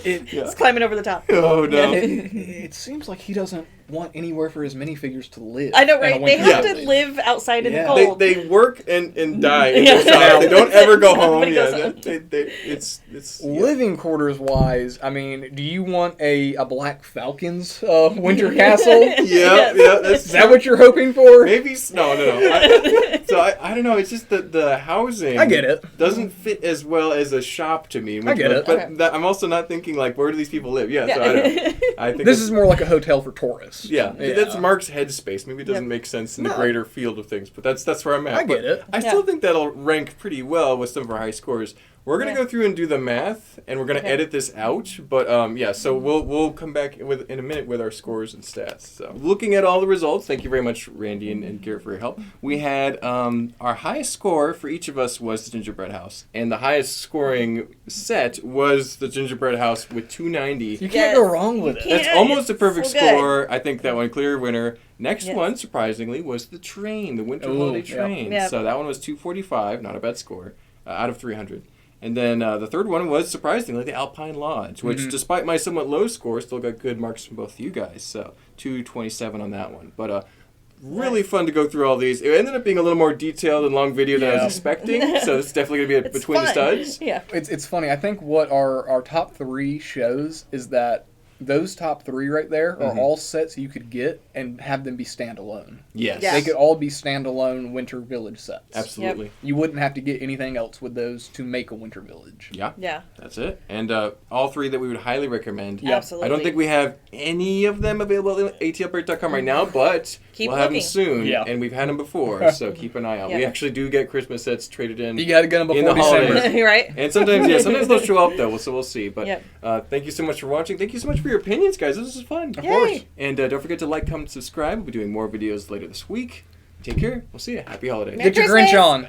It's climbing over the top. Oh, no. It seems like he doesn't want anywhere for his minifigures to live. I know, right? They have to village. live outside in the cold. They work and die in their shop. They don't ever go home. It's living quarters wise. I mean, do you want a Black Falcon's winter castle? Yeah. Is that what you're hoping for? Maybe no. I don't know. It's just the housing. I get it. Doesn't fit as well as a shop to me. I get it. But I'm also not thinking like, where do these people live? Yeah. So I don't know. I think this is more like a hotel for tourists. Yeah, that's Mark's headspace. Maybe it doesn't make sense in the greater field of things, but that's where I'm at. I get it. I still think that'll rank pretty well with some of our high scores. We're gonna go through and do the math, and we're gonna edit this out. But so we'll come back in a minute with our scores and stats. So looking at all the results, thank you very much, Randy and Garrett, for your help. We had our highest score for each of us was the gingerbread house, and the highest scoring set was the gingerbread house with 290. You can't go wrong with it. That's almost a perfect score. I think that one clear winner. Next one, surprisingly, was the train, the winter holiday train. Yep. So that one was 245, not a bad score, out of 300. And then the third one was, surprisingly, the Alpine Lodge, which, despite my somewhat low score, still got good marks from both of you guys. So 227 on that one. But really fun to go through all these. It ended up being a little more detailed and long video than I was expecting. So it's definitely going to be between the studs. Yeah. It's funny. I think what our top three shows is that those top three right there are all sets you could get and have them be standalone. Yes. They could all be standalone Winter Village sets. Absolutely. Yep. You wouldn't have to get anything else with those to make a Winter Village. Yeah. That's it. And all three that we would highly recommend. Yeah. Absolutely. I don't think we have any of them available at atlbreak.com right now, but we'll have them soon. Yeah. And we've had them before, so keep an eye out. We actually do get Christmas sets traded in. You got to get them before December. Right? And sometimes they'll show up, though, so we'll see. But thank you so much for watching. Thank you so much for your opinions, guys. This was fun. Of course. And don't forget to like, comment, subscribe. We'll be doing more videos later this week. Take care. We'll see you. Happy holidays. Get your Grinch on.